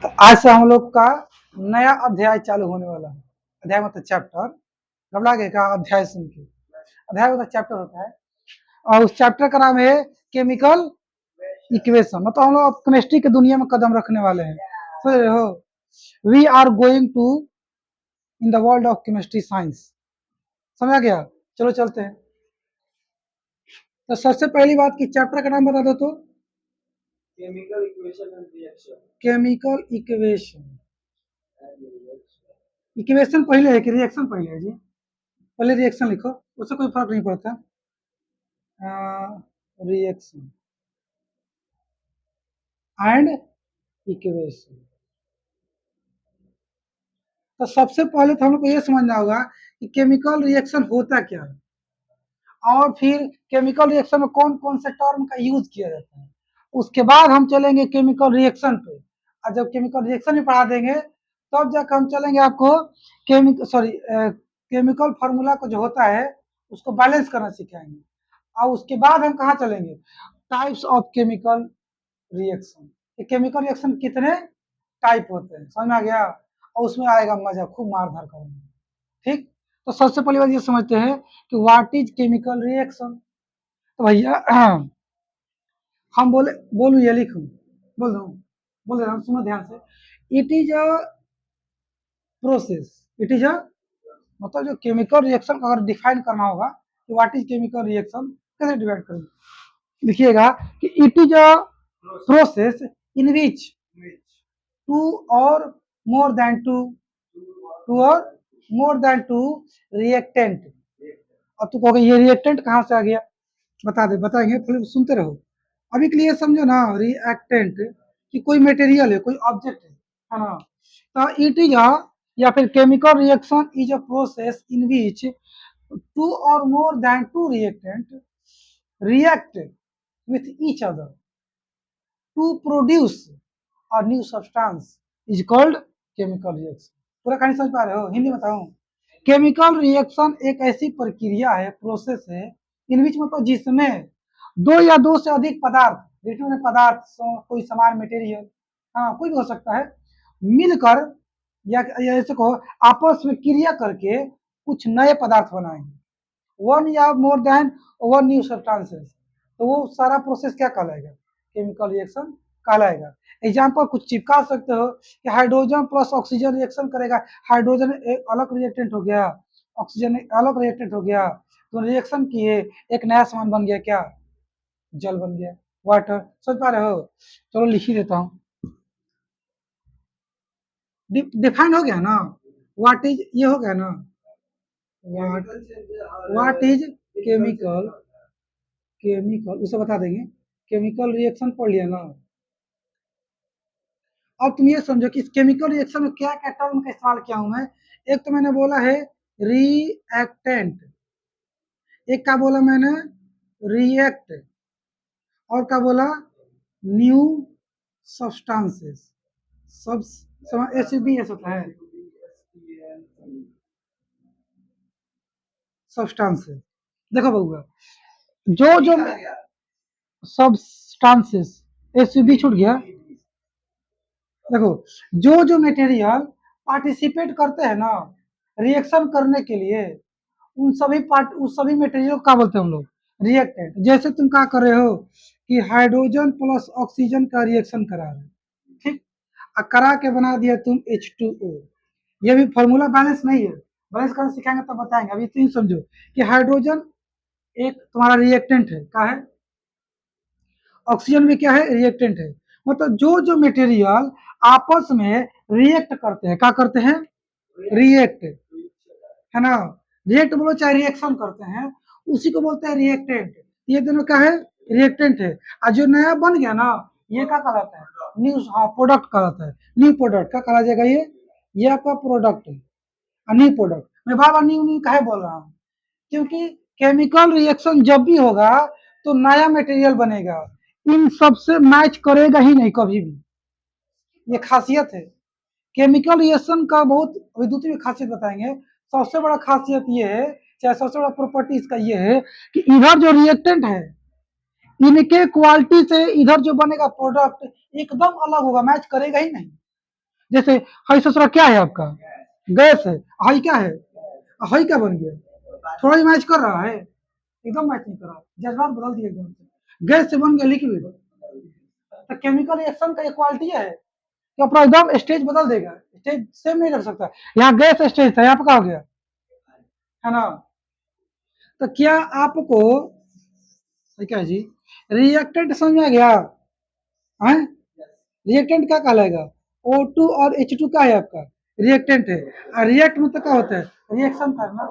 तो आज से हम लोग का नया अध्याय चालू होने वाला है। अध्याय मतलब चैप्टर। घबरा गए का अध्याय सुन के? अध्याय मतलब चैप्टर होता है, और उस चैप्टर का नाम है केमिकल इक्वेशन। मतलब हम लोग केमिस्ट्री की दुनिया में कदम रखने वाले हैं, समझ रहे हो? We are going to in the world of chemistry science. समझ गया? चलो चलते हैं। तो सबसे पहली बात की चैप्टर का नाम बता दो तो। chemical equation and reaction. Chemical equation. Equation पहले है कि रिएक्शन पहले है जी? पहले रिएक्शन लिखो, उससे कोई फर्क नहीं पड़ता। Reaction and equation. तो सबसे पहले तो हम लोग को ये समझना होगा कि केमिकल रिएक्शन होता क्या है, और फिर केमिकल रिएक्शन में कौन कौन से टर्म का यूज किया जाता है। उसके बाद हम चलेंगे केमिकल रिएक्शन पे, और जब केमिकल रिएक्शन में पढ़ा देंगे तब जाकर हम चलेंगे आपको केमिकल फार्मूला को जो होता है उसको बैलेंस करना सिखाएंगे। और उसके बाद हम कहाँ चलेंगे? Types of chemical reaction. Chemical reaction कितने टाइप होते हैं, समझ में आ गया? और उसमें आएगा मजा, खूब मार धार करेंगे। ठीक। तो सबसे पहली बात ये समझते हैं कि व्हाट इज केमिकल रिएक्शन। तो भैया हम बोलूं या लिखूं? बोल दो, बोल रहा हूँ, सुनो ध्यान से। It is a process. It is a, मतलब जो केमिकल रिएक्शन अगर डिफाइन करना होगा तो व्हाट इज केमिकल रिएक्शन कैसे डिवाइड करेंगे? लिखिएगा कि it is a process in which two और मोर देन टू और मोर देन टू रिएक्टेंट। अब तू कहोगे ये रिएक्टेंट कहाँ से आ गया? बताएंगे, फिर सुनते रहो। अभी के लिए समझो ना, रिएक्टेंट कि कोई मटेरियल है, कोई ऑब्जेक्ट है ना? तो इट इज अ, या फिर chemical reaction is a process in which two और more than two reactant react with each other to produce a new substance is called chemical reaction। पूरा कहानी समझ पा रहे हो? हिंदी बताऊं? केमिकल रिएक्शन एक ऐसी प्रक्रिया है, प्रोसेस है, इन विच मतलब जिसमें दो या दो से अधिक पदार्थ, देखिए पदार्थ कोई समान मटेरियल, हाँ कोई भी हो सकता है, मिलकर या ऐसे कहो आपस में क्रिया करके कुछ नए पदार्थ बनाएंगे। वन या more than one new substances. तो वो सारा प्रोसेस क्या कहलाएगा? केमिकल रिएक्शन कहलाएगा। एग्जाम्पल कुछ चिपका सकते हो कि हाइड्रोजन प्लस ऑक्सीजन रिएक्शन करेगा, हाइड्रोजन एक अलग रिएक्टेंट हो गया, ऑक्सीजन एक अलग रिएक्टेंट हो गया, तो रिएक्शन किए एक नया सामान बन गया, क्या? जल बन गया, वाटर। समझ पा रहे हो? चलो लिख ही देता हूँ। डिफाइन हो गया ना? व्हाट इज, ये हो गया ना? व्हाट इज केमिकल, केमिकल उसे बता देंगे। केमिकल रिएक्शन पढ़ लिया ना? अब तुम ये समझो कि इस केमिकल रिएक्शन में क्या क्या टर्म का इस्तेमाल किया हूं मैं। एक तो मैंने बोला है रिएक्टेंट, एक का बोला मैंने रिएक्ट, और का बोला न्यू सब्सटेंसेस। सब एस होता है, सब्सटेंसेस। देखो बउआ, जो जो सब्सटेंसेस, एस छूट गया। देखो, जो जो मटेरियल पार्टिसिपेट करते हैं ना रिएक्शन करने के लिए, उस सभी मटेरियल को क्या बोलते हैं हम लोग? रिएक्टेंट। जैसे तुम क्या कर रहे हो कि हाइड्रोजन प्लस ऑक्सीजन का रिएक्शन करा रहे हो, ठीक? करा के बना दिया तुम H2O। ये भी फॉर्मूला बैलेंस नहीं है, बैलेंस करना सिखाएंगे तब बताएंगे। अभी तुम समझो कि हाइड्रोजन एक तुम्हारा रिएक्टेंट है, क्या है? ऑक्सीजन भी क्या है? रिएक्टेंट है। मतलब जो जो मटेरियल आपस में रिएक्ट करते हैं, क्या करते हैं? रिएक्ट, है ना? रिएक्ट बोलो चाहे रिएक्शन करते हैं, उसी को बोलते हैं रिएक्टेंट। ये दोनों क्या है? रिएक्टेंट है। और जो नया बन गया ना, ये क्या कहलाता है? न्यू, हाँ प्रोडक्ट कहलाता है। न्यू प्रोडक्ट क्या कहा जाएगा? ये आपका प्रोडक्ट है, न्यू प्रोडक्ट। मैं बार बार न्यू न्यू काहे बोल रहा हूँ? क्योंकि केमिकल रिएक्शन जब भी होगा तो नया मटेरियल बनेगा, इन सबसे मैच करेगा ही नहीं कभी भी। ये खासियत है केमिकल रिएक्शन का। बहुत विद्युत में खासियत बताएंगे। सबसे बड़ा खासियत ये है, चाहे सबसे बड़ा प्रॉपर्टी इसका ये है कि इधर जो रिएक्टेंट है, इनके क्वालिटी से इधर जो बनेगा प्रोडक्ट एकदम अलग होगा, मैच करेगा ही नहीं। जैसे हाई ससुरा क्या है आपका, गैस है, हाई क्या है, हाई क्या बन गया, थोड़ा ही मैच कर रहा है, एकदम मैच नहीं कर रहा, जज्बात बदल दिए एकदम से, गैस से बन गया लिक्विड। तो केमिकल रिएक्शन का एक क्वालिटी है कि अपना एकदम स्टेज बदल देगा, स्टेज सेम नहीं रख सकता। यहाँ गैस स्टेज था, यहाँ पे क्या हो गया, है ना। तो क्या आपको क्या है जी, रिएक्टेंट समझ में आ गया है, रिएक्टेंट क्या कहलाएगा, O2 और H2 का है आपका रिएक्टेंट है, और रिएक्ट मतलब क्या होता है, रिएक्शन करना।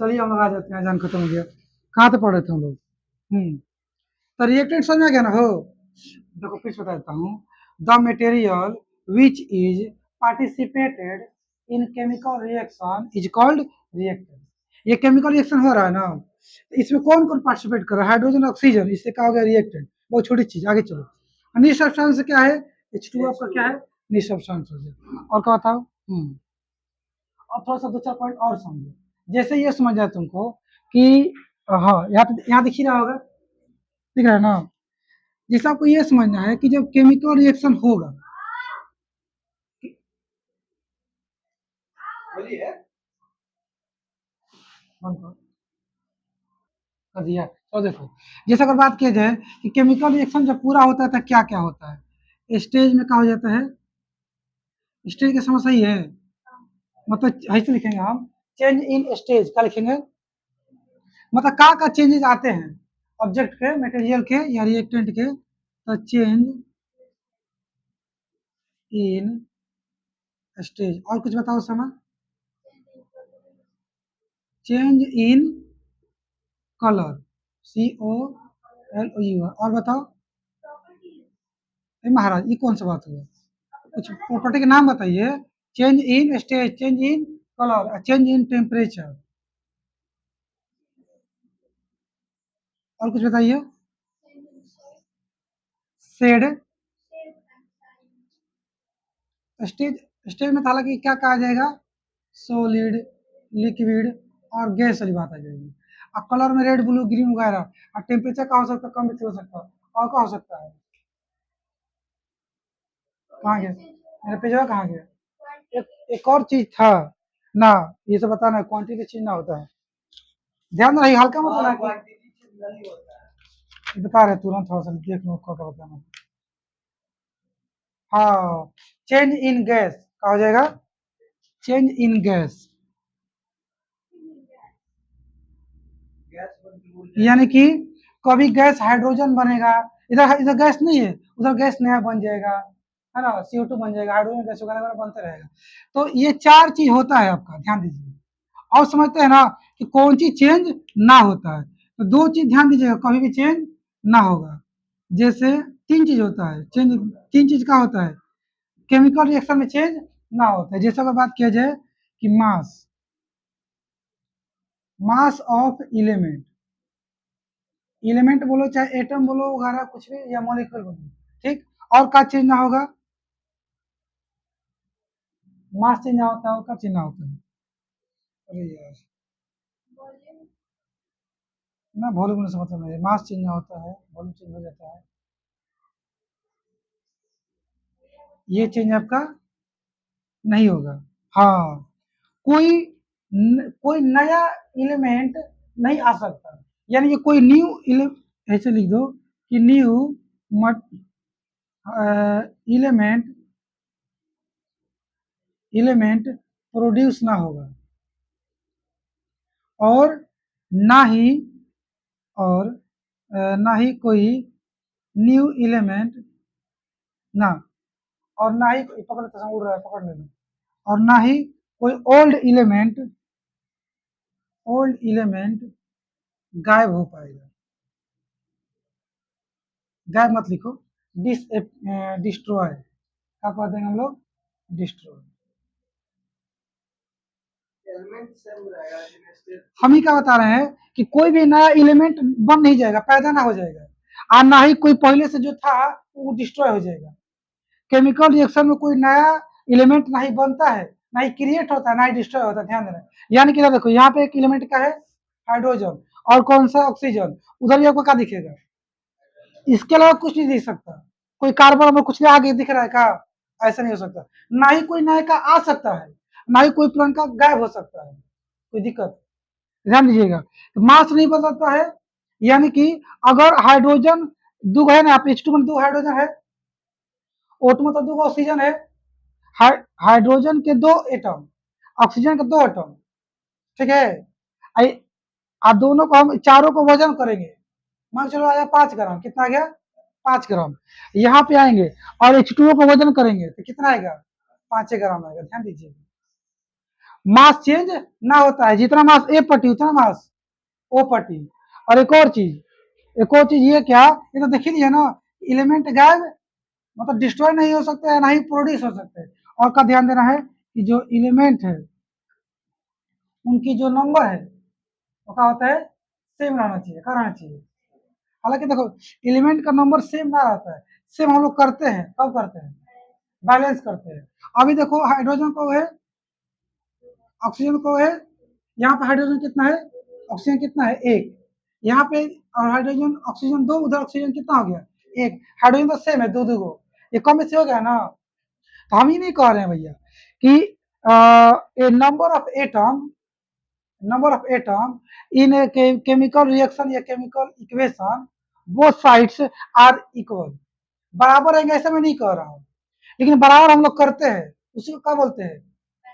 चलिए हम लोग आ जाते हैं, जान खत्म हो गया, कहाँ पे पढ़े थे हम लोग। तो रिएक्टेंट समझ में आ गया ना हो। देखो फिर से बता देता हूँ, the material which is participated in chemical reaction is called reactant. ये केमिकल रिएक्शन हो रहा है ना, तो इसमें कौन कौन पार्टिसिपेट कर रहा है, हाइड्रोजन ऑक्सीजन, इससे क्या हो गया रिएक्टेंट, बहुत छोटी चीज, आगे चलो। निसब्सटेंस क्या है, H2 आपका क्या है, निसब्सटेंस हो गया। और क्या बताओ, अब थोड़ा सा दो चार पॉइंट और समझो, जैसे ये समझ जाए तुमको कि हाँ यहाँ दिख ही रहा होगा, दिख रहा है ना। जैसे आपको ये समझना है कि जब केमिकल रिएक्शन होगा, बोलिए। कर दिया तो देखो, जैसे अगर बात किया जाए कि केमिकल रिएक्शन जब पूरा होता है तो क्या क्या होता है, स्टेज में क्या हो जाता है, स्टेज की समझ सही है, मतलब ऐसे लिखेंगे हम, चेंज इन स्टेज, क्या लिखेंगे, मतलब का चेंजेस आते हैं ऑब्जेक्ट के, मटेरियल के या रिएक्टेंट के, तो चेंज इन स्टेज। और कुछ बताओ समय, चेंज इन कलर, COLOUR। और बताओ, महाराज ये कौन सा बात हुआ, कुछ प्रॉपर्टी के नाम बताइए, change in stage, change in colour, change in temperature, और कुछ बताइए, शेड, स्टेज, स्टेज में हालांकि क्या कहा जाएगा, सॉलिड, लिक्विड और गैस वाली बात आ जाएगी। अब कलर में रेड ब्लू ग्रीन वगैरह, और टेम्परेचर का हो सकता है, कम भी हो सकता है, और क्या हो सकता है, कहाँ गया मेरा पेजवा, कहाँ गया, एक और चीज था ना, ये सब बताना, क्वांटिटी चीज ना होता है, ध्यान रही, हल्का मत बना के नहीं होता है। बता रहे, तुरंत थोड़ा सा देख लो क्या बताना। हाँ, चेंज इन गैस क्या हो जाएगा, चेंज इन गैस, यानी कि कभी गैस हाइड्रोजन बनेगा, इधर इधर गैस नहीं है, उधर गैस नया बन जाएगा, है ना, CO2 बन जाएगा, हाइड्रोजन गैस वगैरह वगैरह बनते रहेगा। तो ये चार चीज होता है आपका, ध्यान दीजिए। और समझते हैं ना कि कौन चीज चेंज ना होता है, तो दो चीज ध्यान दीजिएगा, कभी भी चेंज ना होगा। जैसे तीन चीज होता है चेंज, तीन चीज का होता है केमिकल रिएक्शन में चेंज ना होता है। जैसे अगर बात किया जाए कि मास, मास ऑफ एलिमेंट, एलिमेंट बोलो चाहे एटम बोलो वगैरह कुछ भी, या मॉलिक्यूल बोलो, ठीक। और का चेंज ना होगा, मास चेंज ना होता है, और का चेंज ना होता है, अरे यार ना, वॉल्यूम से मतलब नहीं है, मास चेंज ना होता है, वॉल्यूम चेंज हो जाता है, ये चेंज आपका नहीं होगा। हाँ, कोई कोई नया एलिमेंट नहीं आ सकता, यानी कि कोई न्यू, ऐसे लिख दो कि न्यू एलिमेंट, एलिमेंट प्रोड्यूस ना होगा, और ना ही, और ना ही कोई न्यू एलिमेंट, ना, और ना ही पकड़, उड़ रहा है, पकड़ लेना, और ना ही कोई ओल्ड एलिमेंट गायब हो पाएगा, गायब मत लिखो, डिस्ट्रॉय, क्या कर देंगे हम लोग, डिस्ट्रॉय। एलिमेंट सेम रहेगा लेकिन स्टेज हम ही क्या बता रहे हैं कि कोई भी नया एलिमेंट बन नहीं जाएगा, पैदा ना हो जाएगा, और ना ही कोई पहले से जो था वो डिस्ट्रॉय हो जाएगा। केमिकल रिएक्शन में कोई नया एलिमेंट ना ही बनता है, ना ही क्रिएट होता है, ना ही डिस्ट्रॉय होता है, ध्यान देना। यानी कि देखो यहाँ पे एक एलिमेंट का है हाइड्रोजन, और कौन सा ऑक्सीजन, उधर भी आपको क्या दिखेगा, इसके अलावा कुछ नहीं दिख सकता, कोई कार्बन में कुछ आगे दिख रहा है क्या? ऐसा नहीं हो सकता। ना ही कोई नए का आ सकता है, ना ही कोई पुरान का गायब हो सकता है, कोई दिक्कत। ध्यान दीजिएगा, तो मास नहीं बदलता है, यानी कि अगर हाइड्रोजन दो है ना, आप H2 में दो हाइड्रोजन है, O2 में तो दो ऑक्सीजन है, हाइड्रोजन के दो एटम, ऑक्सीजन के दो एटम, ठीक है। आप दोनों को हम चारों को वजन करेंगे, मान चलो आया 5 ग्राम, कितना आ गया? 5 ग्राम। यहाँ पे आएंगे और H2O को वजन करेंगे तो कितना आएगा? 5 ग्राम आएगा। ध्यान दीजिए, मास चेंज ना होता है, जितना मास ए पट्टी उतना मास ओ पट्टी। और एक और चीज ये क्या, ये तो देख ही लिया ना, एलिमेंट गायब, मतलब डिस्ट्रॉय नहीं हो सकते हैं, ना ही प्रोड्यूस हो सकते हैं। और का ध्यान देना है कि जो एलिमेंट है उनकी जो नंबर है वो क्या होता है? सेम रहना चाहिए। क्या रहना चाहिए? हालांकि देखो, एलिमेंट का नंबर सेम ना रहता है, सेम हम लोग करते हैं, कब करते हैं? बैलेंस करते हैं। अभी देखो, हाइड्रोजन को है, ऑक्सीजन को है, यहाँ पे हाइड्रोजन कितना है, ऑक्सीजन कितना है? एक। यहाँ पे और हाइड्रोजन ऑक्सीजन दो, उधर ऑक्सीजन कितना हो गया? एक। हाइड्रोजन तो सेम है, दो दो गो, ये कम से हो गया ना। तो हम ही नहीं कह रहे हैं भैया कि a number of atom in chemical reaction या chemical equation, both sides are equal, बराबर है ऐसा मैं नहीं कह रहा हूँ, लेकिन बराबर हम लोग करते हैं, उसी को क्या बोलते हैं?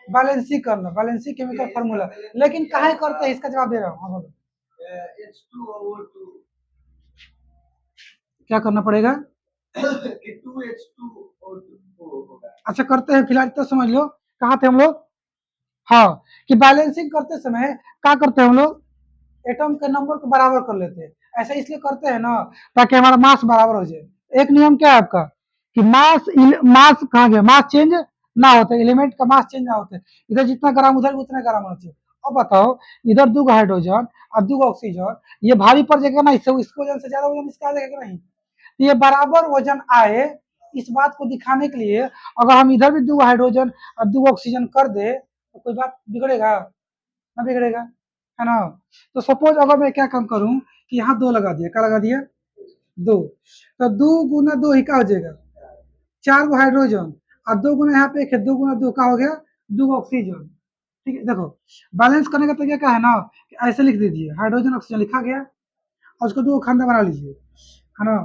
बैलेंसी करना, बैलेंसी केमिकल फार्मूला। लेकिन काहे करते हैं, इसका जवाब दे रहा हूँ। हाँ बोलो, H2O2 क्या करना पड़ेगा? कि 2H2O2 होगा। अच्छा करते हैं, फिलहाल तो समझ लो कहाँ थे हम लोग। हाँ, कि बैलेंसिंग करते समय क्या करते हैं हम लोग? एटम के नंबर को बराबर कर लेते हैं। ऐसा इसलिए करते हैं ना, ताकि हमारा मास बराबर हो जाए। एक नियम क्या है आपका कि मास कहाँ गया, मास चेंज ना होते, एलिमेंट का मास चेंज ना होते, इधर जितना ग्राम उधर उतना ग्राम होना चाहिए। अब बताओ, इधर दो हाइड्रोजन और दो ऑक्सीजन, ये भारी पड़ जाएगा ना, इससे इसके वजन से ज्यादा वजन इसका आ जाएगा नहीं? तो ये बराबर वजन आए, इस बात को दिखाने के लिए अगर हम इधर भी दो हाइड्रोजन और दो ऑक्सीजन कर दे तो कोई बात बिगड़ेगा? ना बिगड़ेगा, है ना। तो सपोज अगर मैं क्या काम करूं कि यहाँ दो लगा दिया, क्या लगा दिया? दो। तो दो गुना दो ही क्या हो जाएगा? 4 गो हाइड्रोजन, और दो गुना यहाँ पे एक है, दो गुना दो क्या हो गया? 2 ऑक्सीजन। ठीक है, देखो बैलेंस करने का तरीका क्या है ना, कि ऐसे लिख दीजिए, हाइड्रोजन ऑक्सीजन लिखा गया और उसको दो खंडा बना लीजिए, है ना,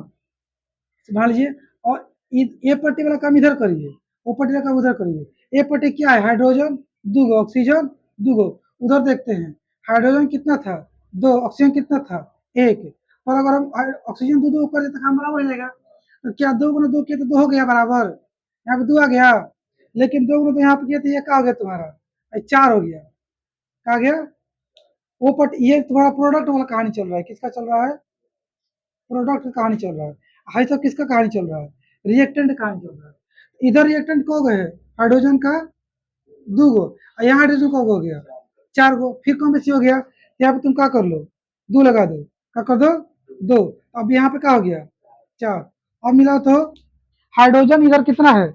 बना लीजिए। और ए पट्टी वाला काम इधर करिए, ओ पट्टी वाला काम उधर करिए। ए पट्टी क्या है? हाइड्रोजन, 2 गो ऑक्सीजन, 2 गो। उधर देखते हैं, हाइड्रोजन कितना था? 2। ऑक्सीजन कितना था? 1। और अगर हम ऑक्सीजन दो दो कर देते काम बराबर हो जाएगा। तो क्या 2 गुना 2 किया तो 2 हो गया बराबर, यहाँ पे 2 आ गया। लेकिन 2 गुना तो यहाँ पे किया तो ये क्या हो गया तुम्हारा? 4 हो गया। क्या गया? वो पट ये तुम्हारा प्रोडक्ट वाला कहानी चल रहा है, किसका चल रहा है? प्रोडक्ट का कहानी चल रहा है। हाई सब किसका कहानी चल रहा है? रिएक्टेंट का कहानी चल रहा है। इधर रिएक्टेंट को गए हाइड्रोजन का 2 गो, और यहाँ हाइड्रोजन का हो गया 4 गो, फिर कम बेसी हो गया, यहाँ पे तुम क्या कर लो? 2 लगा दो, क्या कर दो? 2। अब यहाँ पे क्या हो गया? 4। अब मिला तो हाइड्रोजन इधर कितना है?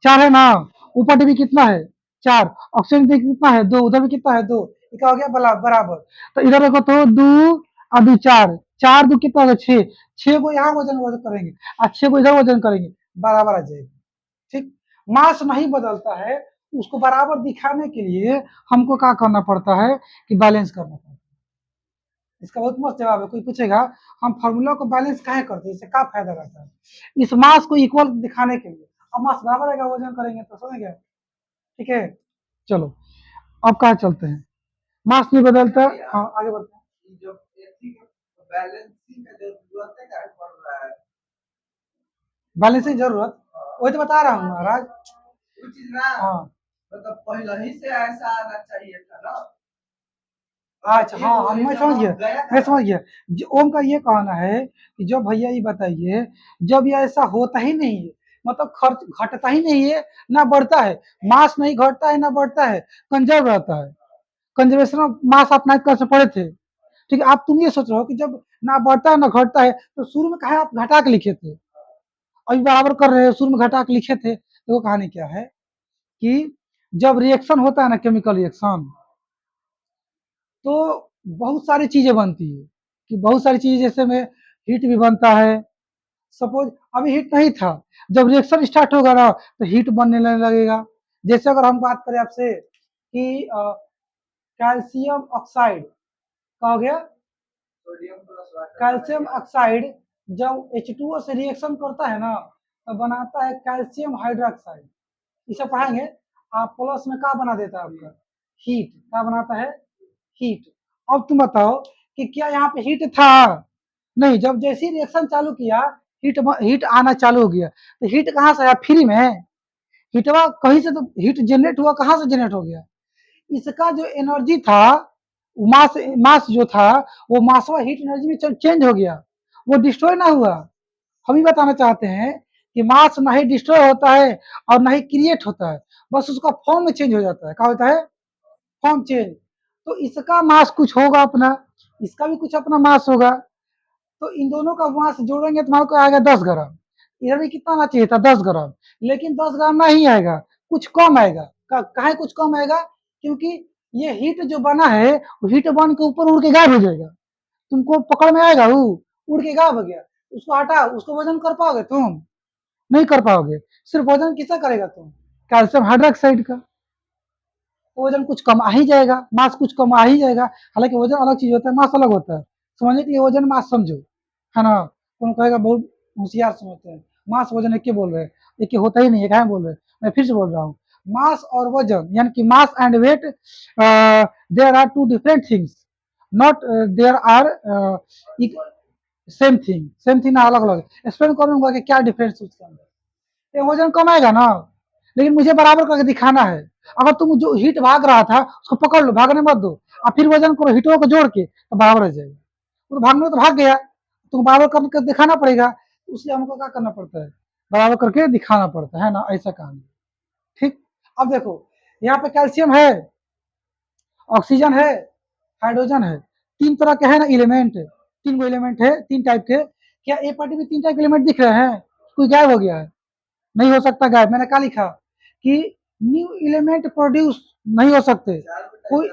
4 है ना, ऊपर भी कितना है? 4। ऑक्सीजन भी कितना है? 2। उधर भी कितना है? 2। ये क्या हो गया? बराबर। तो इधर देखो तो 2 और 2 4, 4 2 कितना होगा? 6। 6 को यहाँ वजन वजन करेंगे और 6 को इधर वजन करेंगे, बराबर आ जाएगा। ठीक, मास नहीं बदलता है, उसको बराबर दिखाने के लिए हमको क्या करना पड़ता है कि बैलेंस करना पड़ता है। इसका बहुत मस्त जवाब है। कोई पूछेगा हम फार्मूला को बैलेंस काहे करते हैं, इससे क्या फायदा रहता है? इस मास को इक्वल दिखाने के लिए। अब मास बराबर रहेगा, वजन करेंगे तो समझ गया। ठीक है, चलो अब कहाँ चलते हैं, मास नहीं बदलता। हाँ आगे बढ़ते हैं। जो बैलेंसिंग का जरूरत है क्या पड़ रहा है? बैलेंसिंग की जरूरत, वही तो बता रहा हूँ महाराज। वो चीज ना, हाँ मतलब पहले ही से ऐसा आना चाहिए था ना। अच्छा, हाँ मैं समझ गया, मैं समझ गया। ओम का ये कहना है कि जब भैया ये बताइए, जब ये ऐसा होता ही नहीं है, मतलब खर्च घटता ही नहीं है ना बढ़ता है, मास नहीं घटता है ना बढ़ता है, कंजर्व रहता है, कंजर्वेशन ऑफ मास आप नाइट क्लास में पढ़े थे। ठीक है, आप तुम ये सोच रहे हो कि जब ना बढ़ता है ना घटता है, तो शुरू में कहा आप घटा के लिखे थे, अभी बराबर कर रहे हो, शुरू में घटा के लिखे थे। तो वो कहानी क्या है कि जब रिएक्शन होता है ना, केमिकल रिएक्शन, तो बहुत सारी चीजें बनती है, कि बहुत सारी चीजें जैसे में हीट भी बनता है, सपोज अभी हीट नहीं था, जब रिएक्शन स्टार्ट होगा ना तो हीट बनने लगेगा। जैसे अगर हम बात करें आपसे कि कैल्शियम ऑक्साइड का हो गया, sodium plus water calcium oxide जब H2O से रिएक्शन करता है ना तो बनाता है कैल्शियम हाइड्रोक्साइड। इसे पढ़ाएंगे। आप प्लस में क्या बना देता है आपका, हीट। क्या बनाता है, हीट। अब तुम बताओ कि क्या यहाँ पे हीट था, नहीं। जब जैसे ही रिएक्शन चालू किया हीट आना चालू हो गया, तो हीट कहाँ से आया, फ्री में। हीटवा कहीं से तो हीट जनरेट हुआ, कहाँ से जनरेट हो गया, इसका जो एनर्जी था, मास मास जो था वो मासवा हीट एनर्जी में चेंज हो गया, वो डिस्ट्रॉय ना हुआ। हम ही बताना चाहते हैं कि मास ना ही डिस्ट्रॉय होता है और ना ही क्रिएट होता है, बस उसका फॉर्म में चेंज हो जाता है। क्या होता है, फॉर्म चेंज। तो इसका मास कुछ होगा अपना, इसका भी कुछ अपना मास होगा। तो इन दोनों का मास जोड़ेंगे तुम्हारे को आएगा 10 ग्राम। इधर भी कितना आना चाहिए था, 10 ग्राम, लेकिन 10 ग्राम नहीं आएगा, कुछ कम आएगा। कहा कुछ कम आएगा, क्योंकि ये हीट जो बना है वो हीट बन के ऊपर उड़ के गायब हो जाएगा। तुमको पकड़ में आएगा, वो उड़ के गायब हो गया, उसको हटा, उसको वजन कर पाओगे तुम, नहीं कर पाओगे। सिर्फ वजन किसका करेगा तुम, कैल्शियम हाइड्रोक्साइड का। तो वजन कुछ कम आ ही जाएगा, मास कुछ कम आ ही जाएगा। हालांकि वजन अलग चीज होता है, मास अलग होता है। समझने के लिए वजन मास समझो, है ना। कौन कहेगा बहुत होशियार समझते हैं, मास वजन एक के बोल रहे हैं, एक के होता ही नहीं है, क्या बोल रहे हैं। मैं फिर से बोल रहा हूँ, मास और वजन यानी कि mass and weight, there are two different things, not there are same thing अलग अलग। एक्सप्लेन करूंगा कि क्या डिफरेंस उसके अंदर। ये वजन कम आएगा ना, लेकिन मुझे बराबर करके दिखाना है। अगर तुम जो हीट भाग रहा था उसको पकड़ लो, भागने मत दो, और फिर वजन करो हीटों को जोड़ के, तो बराबर हो जाएगा। तो भागने में तो भाग गया, तुम बराबर करके दिखाना पड़ेगा, उसलिए हमको क्या करना पड़ता है, बराबर करके दिखाना पड़ता है ना, ऐसा काम है। ठीक। अब देखो, यहाँ पे कैल्शियम है, ऑक्सीजन है, हाइड्रोजन है, तीन तरह के है ना एलिमेंट, तीन गो एलिमेंट है, तीन टाइप के। क्या ए पार्टी में तीन टाइप के एलिमेंट दिख रहे हैं, कोई गायब हो गया है, नहीं हो सकता गायब। मैंने क्या लिखा कि न्यू एलिमेंट प्रोड्यूस नहीं हो सकते। कोई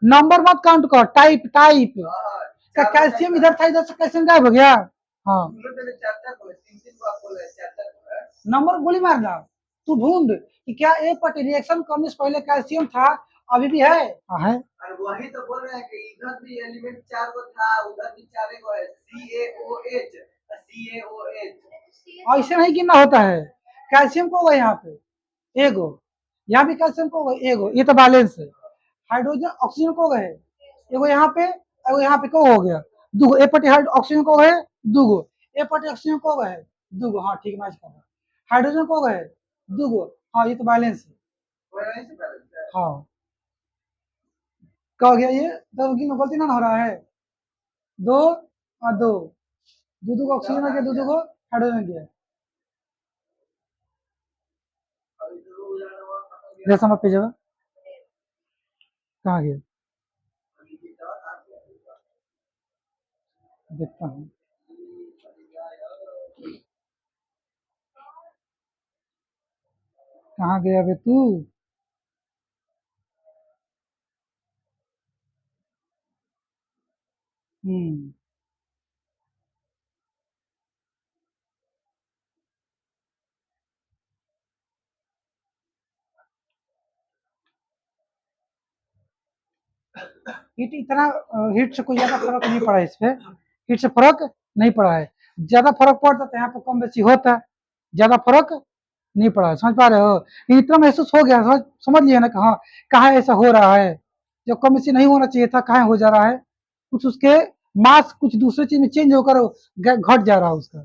नंबर मत काउंट कर, टाइप टाइप का। कैल्शियम इधर था, इधर से कैल्शियम गायब हो गया। हाँ, नंबर गोली मारना, तू ढूंढ कि क्या ए पर रिएक्शन करने से पहले कैल्शियम था, अभी भी है। हाँ है। और वही तो बोल रहे हैं कि इधर भी एलिमेंट 4 गो था, उधर भी 4 गो है, CaOH, CaOH। ऐसे नहीं गिनना होता है, कैल्शियम को होगा यहाँ पे एगो, यहाँ भी कैल्शियम को होगा एगो, ये तो बैलेंस है। हाइड्रोजन ऑक्सीजन को गए एगो यहाँ पे, एगो यहाँ पे को हो गया दूगो। ए पटी ऑक्सीजन को गए दूगो, ए पटी ऑक्सीजन को गए दूगो। हाँ ठीक, मैच कर रहा है। हाइड्रोजन को गए दूगो। हाँ ये तो बैलेंस है। हाँ, क्या हो गया ये, तो गलती ना हो रहा है, दो और दो, दो दो को ऑक्सीजन हो गया, दो दो को हाइड्रोजन हो गया। जैसा मैं पेज कहाँ गया, देखता हूँ। कहाँ गया बे तू, हम्म। हीट इतना, हीट से कोई ज्यादा फर्क नहीं पड़ा इस पे, हीट से फर्क नहीं पड़ा है। ज्यादा फर्क पड़ता तो यहाँ पे कम बेसी होता है, ज्यादा फर्क नहीं पड़ा है। समझ पा रहे हो, लेकिन इतना महसूस हो गया, समझ लिया ना, कहाँ कहाँ ऐसा हो रहा है, जो कम बेसी नहीं होना चाहिए था कहाँ हो जा रहा है। कुछ उसके मास कुछ दूसरे चीज में चेंज होकर घट जा रहा है उसका,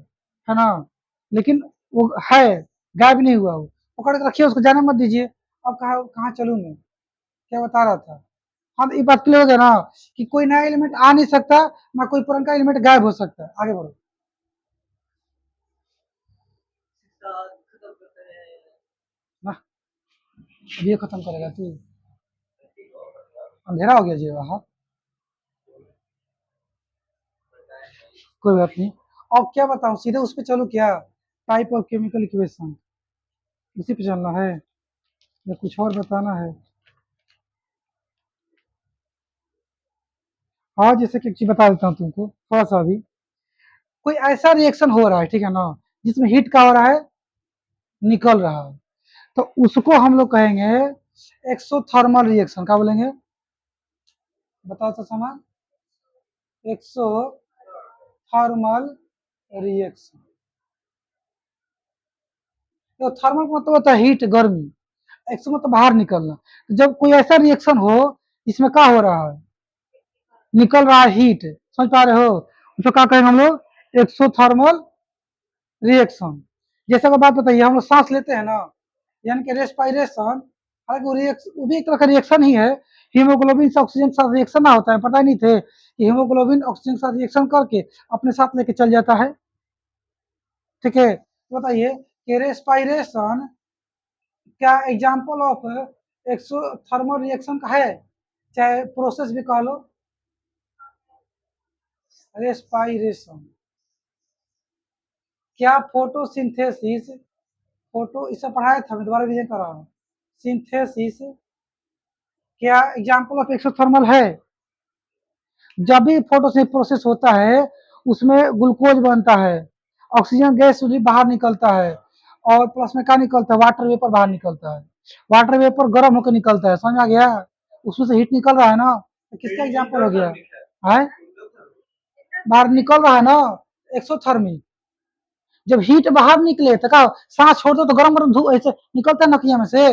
है ना। लेकिन वो है, गायब नहीं हुआ वो, पकड़ के रखिए उसको, जाने मत दीजिए। अब कहाँ कहाँ चलूँ मैं, क्या बता रहा था। हाँ तो ये बात क्लियर हो गया ना, कि कोई नया एलिमेंट आ नहीं सकता, ना कोई पुराना एलिमेंट गायब हो सकता है। आगे बढ़ो ना, अब ये खत्म करेगा तू, अंधेरा हो गया जी वहाँ। कोई बात नहीं। अब क्या बताऊं, सीधे उस पर चलो क्या, टाइप ऑफ केमिकल इक्वेशन, उसी पे चलना है या कुछ और बताना है। हाँ, जैसे कि एक चीज बता देता हूँ तुमको थोड़ा सा अभी। कोई ऐसा रिएक्शन हो रहा है, ठीक है ना, जिसमें हीट का हो रहा है, निकल रहा है, तो उसको हम लोग कहेंगे एक्सोथर्मल रिएक्शन। क्या बोलेंगे, बताओ तो समा, एक्सोथर्मल रिएक्शन। तो थर्मल का मतलब होता है हीट, गर्मी, एक्सो मतलब बाहर निकलना। तो जब कोई ऐसा रिएक्शन हो जिसमें क्या हो रहा है, निकल रहा है हीट, समझ पा रहे हो, उसको क्या कहेंगे हम लोग, एक्सोथर्मल रिएक्शन। जैसे को बात बताइए, हम लोग सांस लेते हैं ना, यानी कि रेस्पायरेशन, हालांकि वो भी एक तरह का रिएक्शन ही है। हीमोग्लोबिन से ऑक्सीजन के साथ रिएक्शन ना होता है, पता ही नहीं थे कि हीमोग्लोबिन ऑक्सीजन के साथ रिएक्शन करके अपने साथ लेके चल जाता है, ठीक है। तो बताइए कि रेस्पायरेशन क्या एग्जाम्पल ऑफ एक्सोथर्मल रिएक्शन का है, चाहे प्रोसेस भी कह लो, रेस्पायरेशन। क्या फोटोसिंथेसिस, फोटो इससे पढ़ाया था, मैं दोबारा रिवीजन कर रहा हूँ, सिंथेसिस क्या एग्जाम्पल ऑफ एक्सोथर्मल है। जब भी फोटोसिंथेसिस प्रोसेस होता है उसमें ग्लूकोज बनता है, ऑक्सीजन गैस भी बाहर निकलता है, और प्लस में क्या निकलता है, वाटर वेपर बाहर निकलता है। वाटर वेपर गर्म होकर निकलता है, समझ आ गया, उसमें से हीट निकल रहा है ना, तो किसका एग्जाम्पल हो गया है, बाहर निकल रहा है ना, एक्सोथर्मी। जब हीट बाहर निकले तो क्या, सांस छोड़ दो तो गरम गरम धूप ऐसे निकलता है नकिया में से,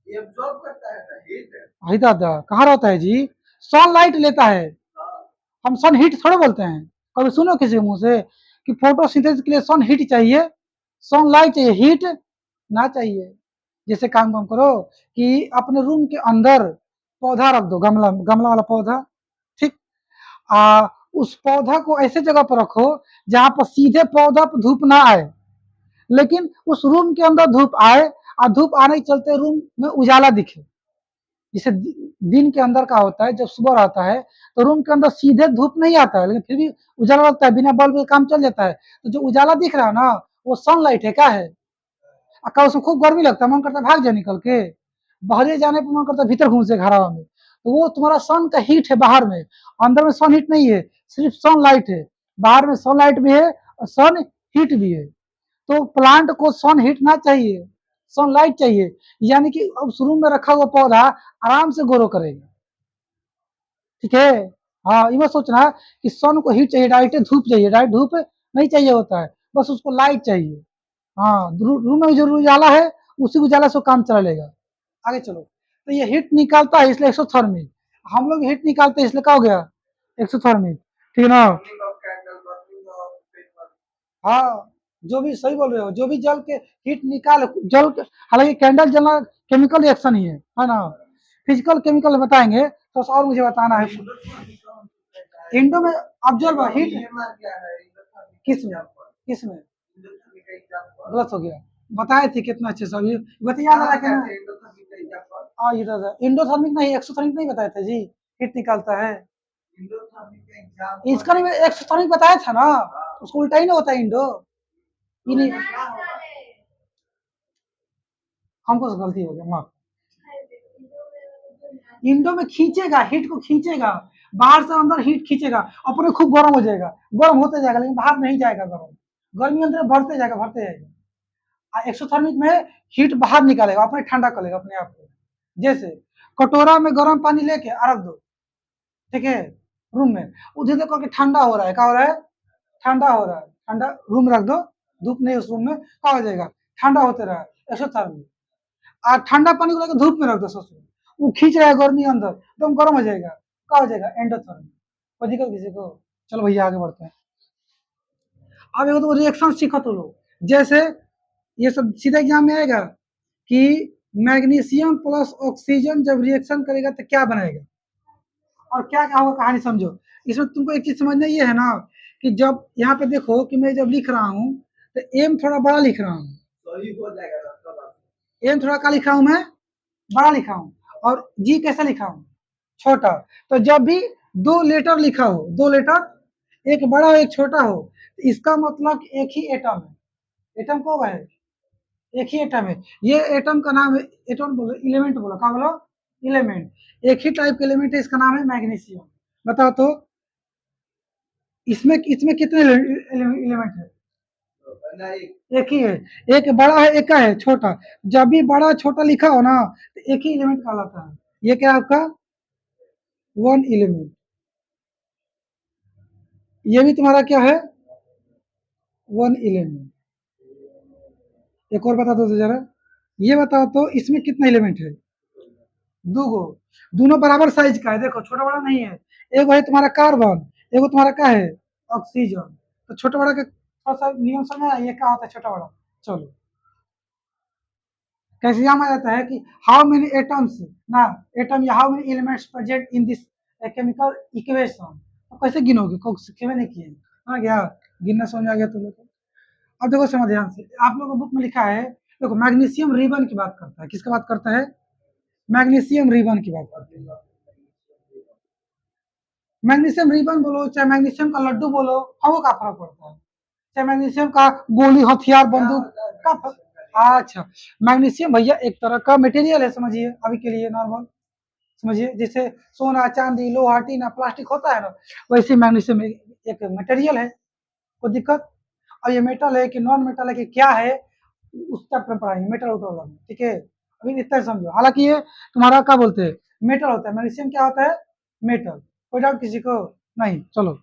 ये अब्जॉर्ब करता है ना हीट। भाई दादा कहाँ रहता है जी, सनलाइट लेता है, हम सन हीट थोड़े बोलते हैं। कभी सुनो किसी के मुंह से कि फोटोसिंथेसिस के लिए सन हीट चाहिए, सनलाइट चाहिए, हीट ना चाहिए। जैसे काम काम करो कि अपने रूम के अंदर पौधा रख दो, गमला गमला वाला पौधा, ठीक, उस पौधा को ऐसे जगह पर रखो जहां पर सीधे पौधा पर धूप ना आए, लेकिन उस रूम के अंदर धूप आए, और धूप आने के चलते रूम में उजाला दिखे। जैसे दिन के अंदर का होता है, जब सुबह रहता है तो रूम के अंदर सीधे धूप नहीं आता है, लेकिन फिर भी उजाला लगता है, बिना बल्ब के काम चल जाता है। तो जो उजाला दिख रहा है ना, वो सनलाइट है, क्या है, अक्का उसमें खूब गर्मी लगता है, मन करता है भाग जाए निकल के, बाहर जाने पर मन करता है भीतर घूम से घर में, तो वो तुम्हारा सन का हीट है बाहर में, अंदर में सन हीट नहीं है, सिर्फ सन लाइट है। बाहर में सन लाइट भी है और सन हीट भी है। तो प्लांट को सन हीट ना चाहिए, सनलाइट चाहिए, यानी कि उस रूम में रखा हुआ पौधा आराम से ग्रो करेगा, ठीक है। हाँ, ये मत सोचना कि सन को हीट चाहिए, डायरेक्ट धूप चाहिए, डायरेक्ट धूप नहीं चाहिए होता है, बस उसको लाइट चाहिए। हाँ, रूम में जो उजाला है उसी उजाला से काम चला लेगा। आगे चलो, तो ये हीट निकालता है इसलिए एक्सोथर्मिक, हम लोग हीट निकालते हैं इसलिए क्या हो गया, एक्सोथर्मिक, ठीक है ना। Burning of candle, burning of paper. हाँ, जो भी सही बोल रहे हो, जो भी जल के हीट निकाल जल हालांकि कैंडल जलना केमिकल रिएक्शन ही है ना, फिजिकल केमिकल बताएंगे तो और मुझे बताना है। इंडो में ऑब्जर्व हीट ईएमआर क्या है, किस में, किस में गलत हो गया, बताए थे कितना अच्छे से, अभी बता याद आ रहा है ना। हाँ, ये तो इंडोथर्मिक नहीं, एक्सोथर्मिक नहीं बताए थे जी, हीट निकालता है, इसका नहीं एक्सोथर्मिक बताया था ना, उसको उल्टा ही ना होता है इंडो, ये नहीं, हमको गलती हो गया, माफ। इंडो में खींचेगा, हीट को खींचेगा, बाहर से अंदर हीट खींचेगा, अपने खूब गर्म हो जाएगा, गर्म होते जाएगा, लेकिन बाहर नहीं जाएगा गर्म, गर्मी अंदर बढ़ते जाएगा, बढ़ते जाएगा। एक्सोथर्मिक में हीट बाहर निकालेगा, अपने ठंडा करेगा अपने आप को। जैसे कटोरा में गर्म पानी लेके रख दो, ठीक है, रूम में, उधर देखो कि ठंडा हो रहा है, क्या हो रहा है, ठंडा हो रहा है, ठंडा रूम में रख दो, धूप नहीं उस रूम में, क्या हो जाएगा, ठंडा होते रहा, एक्सोथर्मिक। और ठंडा पानी को लेकर धूप में रख दो, सोचो वो खींच रहा है गर्मी अंदर, एकदम गर्म हो जाएगा, क्या हो जाएगा, एंडोथर्मिक। कोई दिक्कत किसी को, चलो भैया आगे बढ़ते हैं। अब एगो तो रिएक्शन सीखो तो लोग, जैसे ये सब सीधा एग्जाम में आएगा कि मैग्नीशियम प्लस ऑक्सीजन जब रिएक्शन करेगा तो क्या बनाएगा, और क्या क्या होगा कहानी समझो। इसमें तुमको एक चीज समझना ये है ना कि जब यहाँ पे देखो कि मैं जब लिख रहा हूँ तो एम थोड़ा बड़ा लिख रहा हूँ, सही हो जाएगा रास्ता बात। एम थोड़ा क्या लिखा हूँ मैं, बड़ा लिखा हूँ, और जी कैसा लिखा हूँ, छोटा। तो जब भी दो लेटर लिखा हो, दो लेटर, एक बड़ा हो एक छोटा हो, तो इसका मतलब एक ही एटम है, एटम को है, एक ही एटम है, ये एटम का नाम है, एटम बोलो, एलिमेंट बोलो, क्या बोलो, एलिमेंट, एक ही टाइप का एलिमेंट है, इसका नाम है मैग्नीशियम। बताओ तो इसमें इसमें कितने एलिमेंट है? नहीं, एक ही है। एक बड़ा है, एक का है छोटा। जब भी बड़ा छोटा लिखा हो ना तो एक ही एलिमेंट कहलाता है। ये क्या है आपका? One element. ये भी तुम्हारा क्या है? One element. एक और बता दो तो जरा। ये बताओ तो इसमें कितना एलिमेंट है? दो गो। दोनों बराबर साइज का है, देखो छोटा बड़ा नहीं है। एक है तुम्हारा कार्बन, एक तुम्हारा क्या है? ऑक्सीजन। तो छोटा बड़ा का थोड़ा सा नियम समझ आया, ये क्या होता है छोटा बड़ा? चलो, कैसे यहाँ आ जाता है कि हाउ मेनी एटम्स ना, एटम या how many elements present in this chemical equation. तो कैसे गिनोगे? खेमे नहीं किए हाँ क्या? गिनना समझ आ गया तुम लोग को? अब देखो समझ ध्यान से, आप लोगों को बुक में लिखा है, देखो मैग्नीशियम रिबन की बात करता है। किसका बात करता है? मैग्नीशियम रिबन की बात करते हैं। मैग्नीशियम रिबन बोलो चाहे मैग्नीशियम का लड्डू बोलो, हमको का फर्क पड़ता है? चाहे मैग्नीशियम का गोली हथियार बंदूक का अच्छा, मैग्नीशियम भैया एक तरह का मटेरियल है, समझिए अभी के लिए नॉर्मल समझिए। जैसे सोना चांदी लोहा टीना प्लास्टिक होता है ना, वैसे मैग्नीशियम एक मटेरियल है। कोई दिक्कत? और ये मेटल है कि नॉन मेटल है कि क्या है, उस चैप्टर में पढ़ाएंगे मेटल उटल वाला, ठीक है? अभी इतना समझो। हालांकि ये तुम्हारा क्या बोलते हैं? मेटल होता है। मैग्नीशियम क्या होता है? मेटल। कोई डाउट किसी को? नहीं, चलो।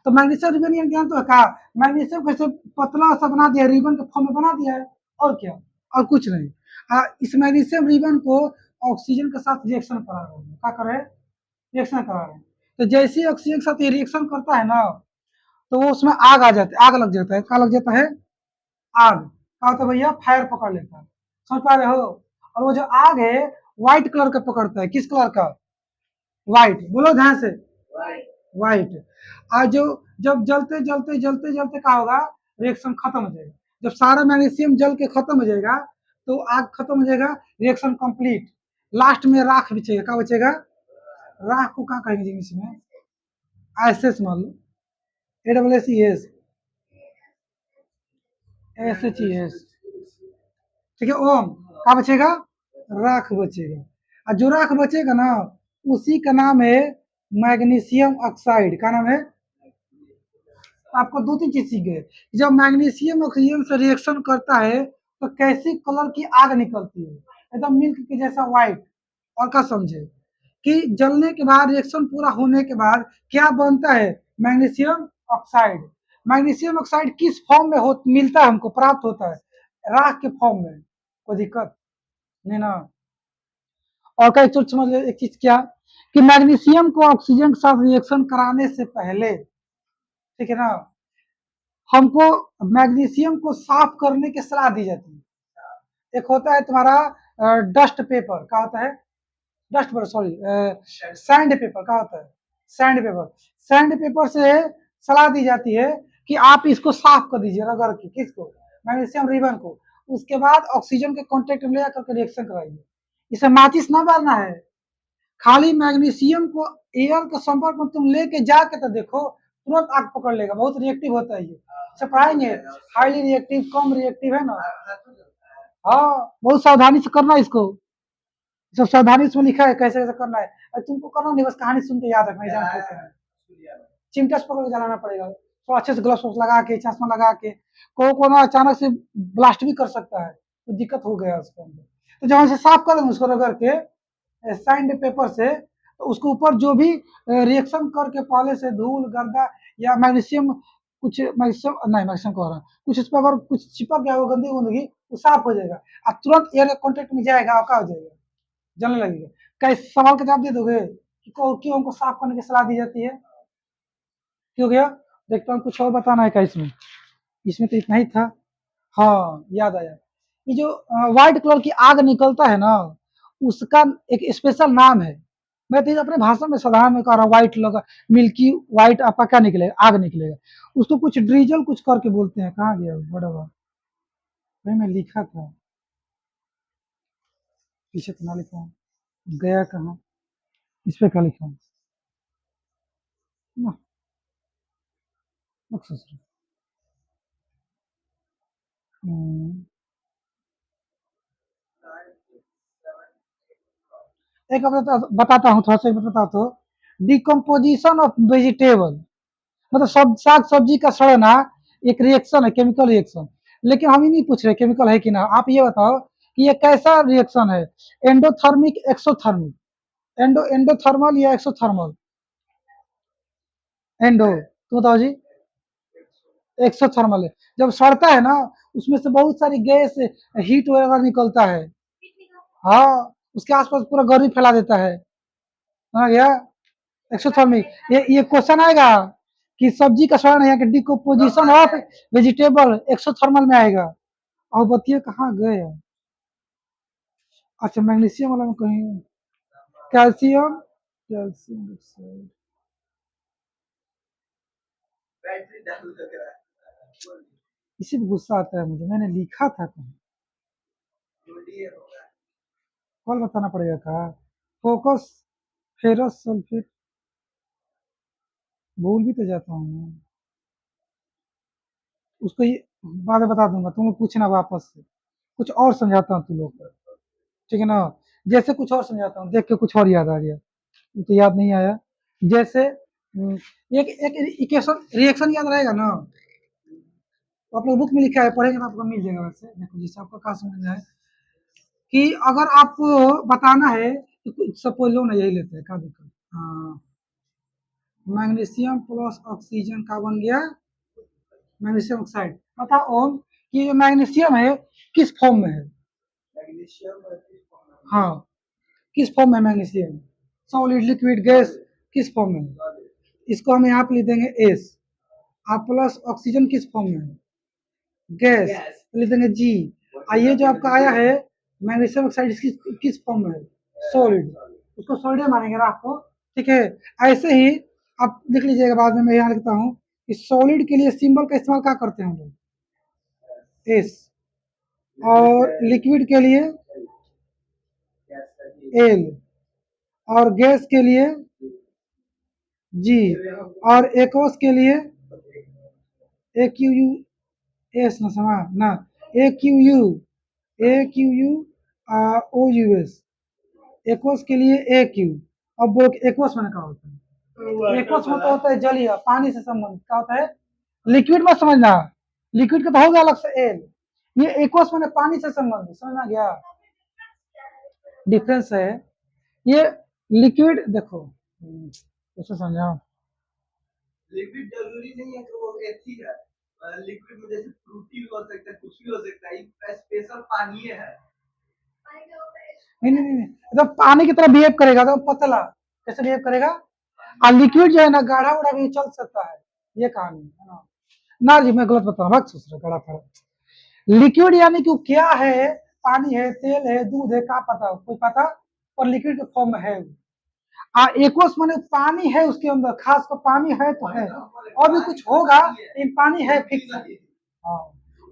तो मैग्नीशियम रिबन ये ज्ञान तो है कहा, मैग्नीशियम को ऐसे पतला सा बना दिया, रिबन के फॉर्म में बना दिया है। और क्या? और कुछ नहीं। इस मैग्नीशियम रिबन को ऑक्सीजन के साथ रिएक्शन करा रहे हैं। क्या कर रहे हैं? रिएक्शन करा रहे हैं। तो जैसे ही ऑक्सीजन के साथ ये रिएक्शन करता है ना, तो वो उसमें आग आ जाती है, आग लग जाता है। क्या लग जाता है? आग। क्या होता है भैया? फायर पकड़ लेता है। समझ पा रहे हो? और वो जो आग है व्हाइट कलर का पकड़ता है। किस कलर का? व्हाइट। बोलो ध्यान से। व्हाइट। आज जो जब जलते जलते जलते जलते क्या होगा? रिएक्शन खत्म हो जाएगा। जब सारा मैग्नीशियम जल के खत्म हो जाएगा तो आग खत्म हो जाएगा, रिएक्शन कंप्लीट। लास्ट में राख बचेगा। क्या बचेगा? राख को क्या कहेंगे इंग्लिश में? एसेस मान लो। ASSES। SHES। ठीक है, ओम। क्या बचेगा? राख बचेगा। और जो राख बचेगा ना, उसी का नाम है मैग्नीशियम ऑक्साइड। क्या नाम है? आपको दो तीन चीज सीख गए। जब मैग्नीशियम ऑक्सीजन से रिएक्शन करता है तो कैसी कलर की आग निकलती है? एकदम मिल्क के जैसा व्हाइट। और क्या समझे कि जलने के बाद रिएक्शन पूरा होने के बाद क्या बनता है? Magnesium oxide. मैग्नीशियम ऑक्साइड किस फॉर्म में मिलता है हमको, प्राप्त होता है? राख के फॉर्म में। कोई दिक्कत नहीं ना? और क्या एक चीज समझ लो, एक चीज क्या, कि मैग्नीशियम को ऑक्सीजन के साथ रिएक्शन कराने से पहले, ठीक है ना, हमको मैग्नीशियम को साफ करने की सलाह दी जाती है। एक होता है तुम्हारा डस्ट पेपर। क्या होता है? Dust paper, sorry, sand paper. क्या होता है? Sand paper. सैंड पेपर से सलाह दी जाती है कि आप इसको साफ कर दीजिए रगड़ के। किसको? मैग्नीशियम रिबन को। उसके बाद ऑक्सीजन के कॉन्टेक्ट में ले जाकर रिएक्शन कराइए। इसे माचिस ना मारना है। खाली मैग्नीशियम को एयर के संपर्क में तुम लेके जाके तो देखो, तुरंत आग पकड़ लेगा। बहुत रिएक्टिव होता है ये, इसे पढ़ाएंगे। हाईली रिएक्टिव, कम रिएक्टिव है ना। हाँ, बहुत सावधानी से करना इसको। सब सावधानी से लिखा है कैसे कैसे करना है। तुमको करना नहीं, बस कहानी सुन के याद रखना, एग्जाम देते हैं। चिमटा से पकड़ के जलाना पड़ेगा, तो अच्छे से ग्लव्स लगा के, चश्मा लगा के। को ना अचानक से ब्लास्ट भी कर सकता है, तो दिक्कत हो गया उसके अंदर। तो जब से साफ कर देंगे उसको रगड़ के साइंड पेपर से, तो उसके ऊपर जो भी रिएक्शन करके पहले से धूल गर्दा या मैग्नीशियम, कुछ मैग्नीशियम नहीं, मैग्नीशियम कह रहा कुछ इस पर अगर कुछ चिपक गया वो गंदगी वंदगी, वो साफ हो जाएगा। और तुरंत एयर कॉन्टेक्ट में जाएगा और क्या हो जाएगा? जलने लगेगा। क्या इस सवाल का जवाब दे दोगे कि क्यों हमको साफ करने की सलाह दी जाती है? क्यों गया? देखता हूँ कुछ और बताना है क्या इसमें। इसमें तो इतना ही था। हाँ, याद आया। ये जो व्हाइट कलर की आग निकलता है ना, उसका एक स्पेशल नाम है। मैं तो अपने भाषण में साधारण में कह रहा हूँ, व्हाइट लगा, मिल्की व्हाइट आपका क्या निकलेगा? आग निकलेगा। उसको कुछ ड्रीजल कुछ करके बोलते हैं। कहाँ गया बड़ा हुआ? भाई मैं लिखा था, पीछे तो ना लिखा हूँ। गया कहाँ? इस पे क्या लिखा हूँ? ना, मत सोच रहे। एक बताता हूँ, थोड़ा सा बताता हूँ तो, डिकम्पोजिशन ऑफ वेजिटेबल। मतलब सब साग सब्जी का सड़ना एक रिएक्शन है, केमिकल रिएक्शन। लेकिन हम ही नहीं पूछ रहे केमिकल है कि ना, आप ये बताओ कि ये कैसा रिएक्शन है, एंडोथर्मिक एक्सोथर्मिक, एंडोथर्मल या एक्सोथर्मल? एंडो, तो बताओ जी। एक्सोथर्मल है। जब सड़ता है ना, उसमें से बहुत सारी गैस, हीट वगैरह निकलता है। हाँ, उसके आसपास पूरा गर्मी फैला देता है। समझ गया? एक्सोथर्मिक। ये क्वेश्चन आएगा कि सब्जी का सड़ना या डिकम्पोजिशन ऑफ वेजिटेबल एक्सोथर्मल में आएगा। और बतिया कहाँ गए? अच्छा, मैग्नीशियम वाला में कहीं calcium, calcium dioxide. Battery down लग रहा है। इसी पे गुस्सा आता है मुझे, मैंने लिखा था कहीं। जोड़िए होगा। कल बताना पड़ेगा कहा। फोकस, फेरस सल्फेट, भूल भी तो जाता हूँ मैं। उसको ये बाद में बता दूंगा, तुम लोग पूछना वापस से। कुछ और समझाता हूँ तुम लोग को, ठीक है ना? जैसे कुछ और समझाता हूँ, देख के कुछ और याद आ गया। ये तो याद नहीं आया। जैसे एक एक इक्वेशन रिएक्शन याद रहेगा ना? तो आप लोग बुक में लिखा है, पढ़ेंगे तो आपको मिल जाएगा। वैसे देखो, जिससे आपको कहा समझ में आए कि अगर आपको बताना है कि सपोज लो ना, यही लेते हैं, क्या दिक्कत? हाँ, मैग्नीशियम प्लस ऑक्सीजन का बन गया मैग्नीशियम ऑक्साइड। बताओ ओम कि ये मैग्नीशियम है किस फॉर्म में है? मैग्नीशियम हाँ, किस फॉर्म में मैग्नीशियम? सॉलिड, लिक्विड, गैस, किस फॉर्म में है? इसको हम यहाँ पे लिख देंगे एस। आप प्लस ऑक्सीजन किस फॉर्म में है? गैस, तो लिख देंगे जी। ये जो आपका आया है मैग्नीशियम ऑक्साइड, इसकी किस फॉर्म में है? सॉलिड। उसको सॉलिड मानेंगे ना आपको, ठीक है? ऐसे ही आप लिख लीजिएगा, बाद में मैं यहाँ लिखता हूँ कि सॉलिड के लिए सिंबल का इस्तेमाल क्या करते हैं हम लोग? एस। और लिक्विड के लिए एल, और गैस के लिए जी, और एक्वस के लिए ए क्यू यू एस, ना समा ना, ए क्यू यू, ए क्यू यू ओ यू एस। एक्वस के लिए ए क्यू। अब बोलो कि एक्वस मैंने कहा होता है, एक्वस मतलब होता है जलीय, पानी से संबंधित। क्या होता है? लिक्विड में समझना, लिक्विड का तो होगा अलग से एल। ये एक्वस मैंने पानी से संबंधित, समझना गया? डिफरेंस है। ये लिक्विड देखो, कैसे समझाऊं? लिक्विड जरूरी नहीं है कि वो एक ही है। लिक्विड में जैसे फ्रूटी भी हो सकता है, कुछ भी हो सकता है, ये स्पेशल पानी है। नहीं नहीं नहीं, एकदम पानी की तरह बिहेव करेगा, एकदम पतला। कैसे बिहेव करेगा? और लिक्विड जो है ना, गाढ़ा उड़ा भी चल सकता है। ये कहानी है ना? ना जी, मैं गलत बता रहा हूँ, सोच रहा गाढ़ा फाड़ा। लिक्विड यानी कि वो क्या है? पानी है, तेल है, दूध है, क्या पता, कोई पता, और लिक्विड के फॉर्म में है। एक्वस माने पानी है उसके अंदर, खास कर पानी है तो है, और भी कुछ होगा, लेकिन पानी है फिक्स। हाँ,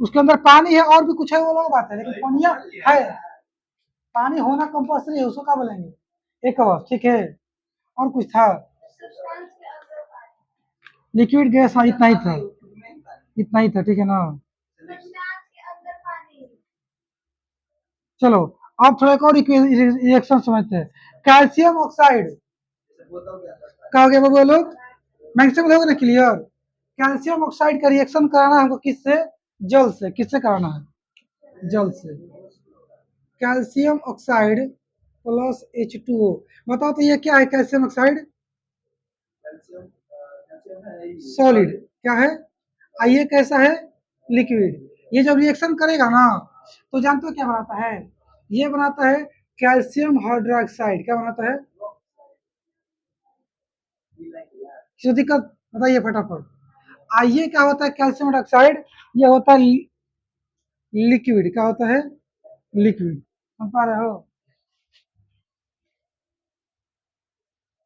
उसके अंदर पानी है और भी कुछ है, वो अलग बात है, लेकिन पानिया है। पानी होना कंपल्सरी है, उसको क्या बोलेंगे? एक्वस, ठीक है? और कुछ था? लिक्विड गैस, हाँ इतना ही था, इतना ही था, ठीक है ना? चलो, अब थोड़ा एक और रिएक्शन समझते हैं। कैल्शियम ऑक्साइड क्या हो गया बाबू लोग? मैक्सिमम होगा ना क्लियर? कैल्शियम ऑक्साइड का रिएक्शन कराना है हमको किससे? जल से। किससे कराना है? जल से। Calcium oxide plus H2O। बताओ तो ये क्या है कैल्शियम ऑक्साइड? सॉलिड। क्या है? ये कैसा है? लिक्विड। ये जब रिएक्शन करेगा ना, तो जानते हो क्या बनाता है? ये बनाता है कैल्शियम हाइड्रोक्साइड। क्या बनाता है? किसी दिक्कत? बताइए फटाफट। आइए, क्या होता है कैल्शियम हाइड्रोक्साइड? ये होता है लिक्विड। क्या होता है? लिक्विड। समझ पा रहे हो?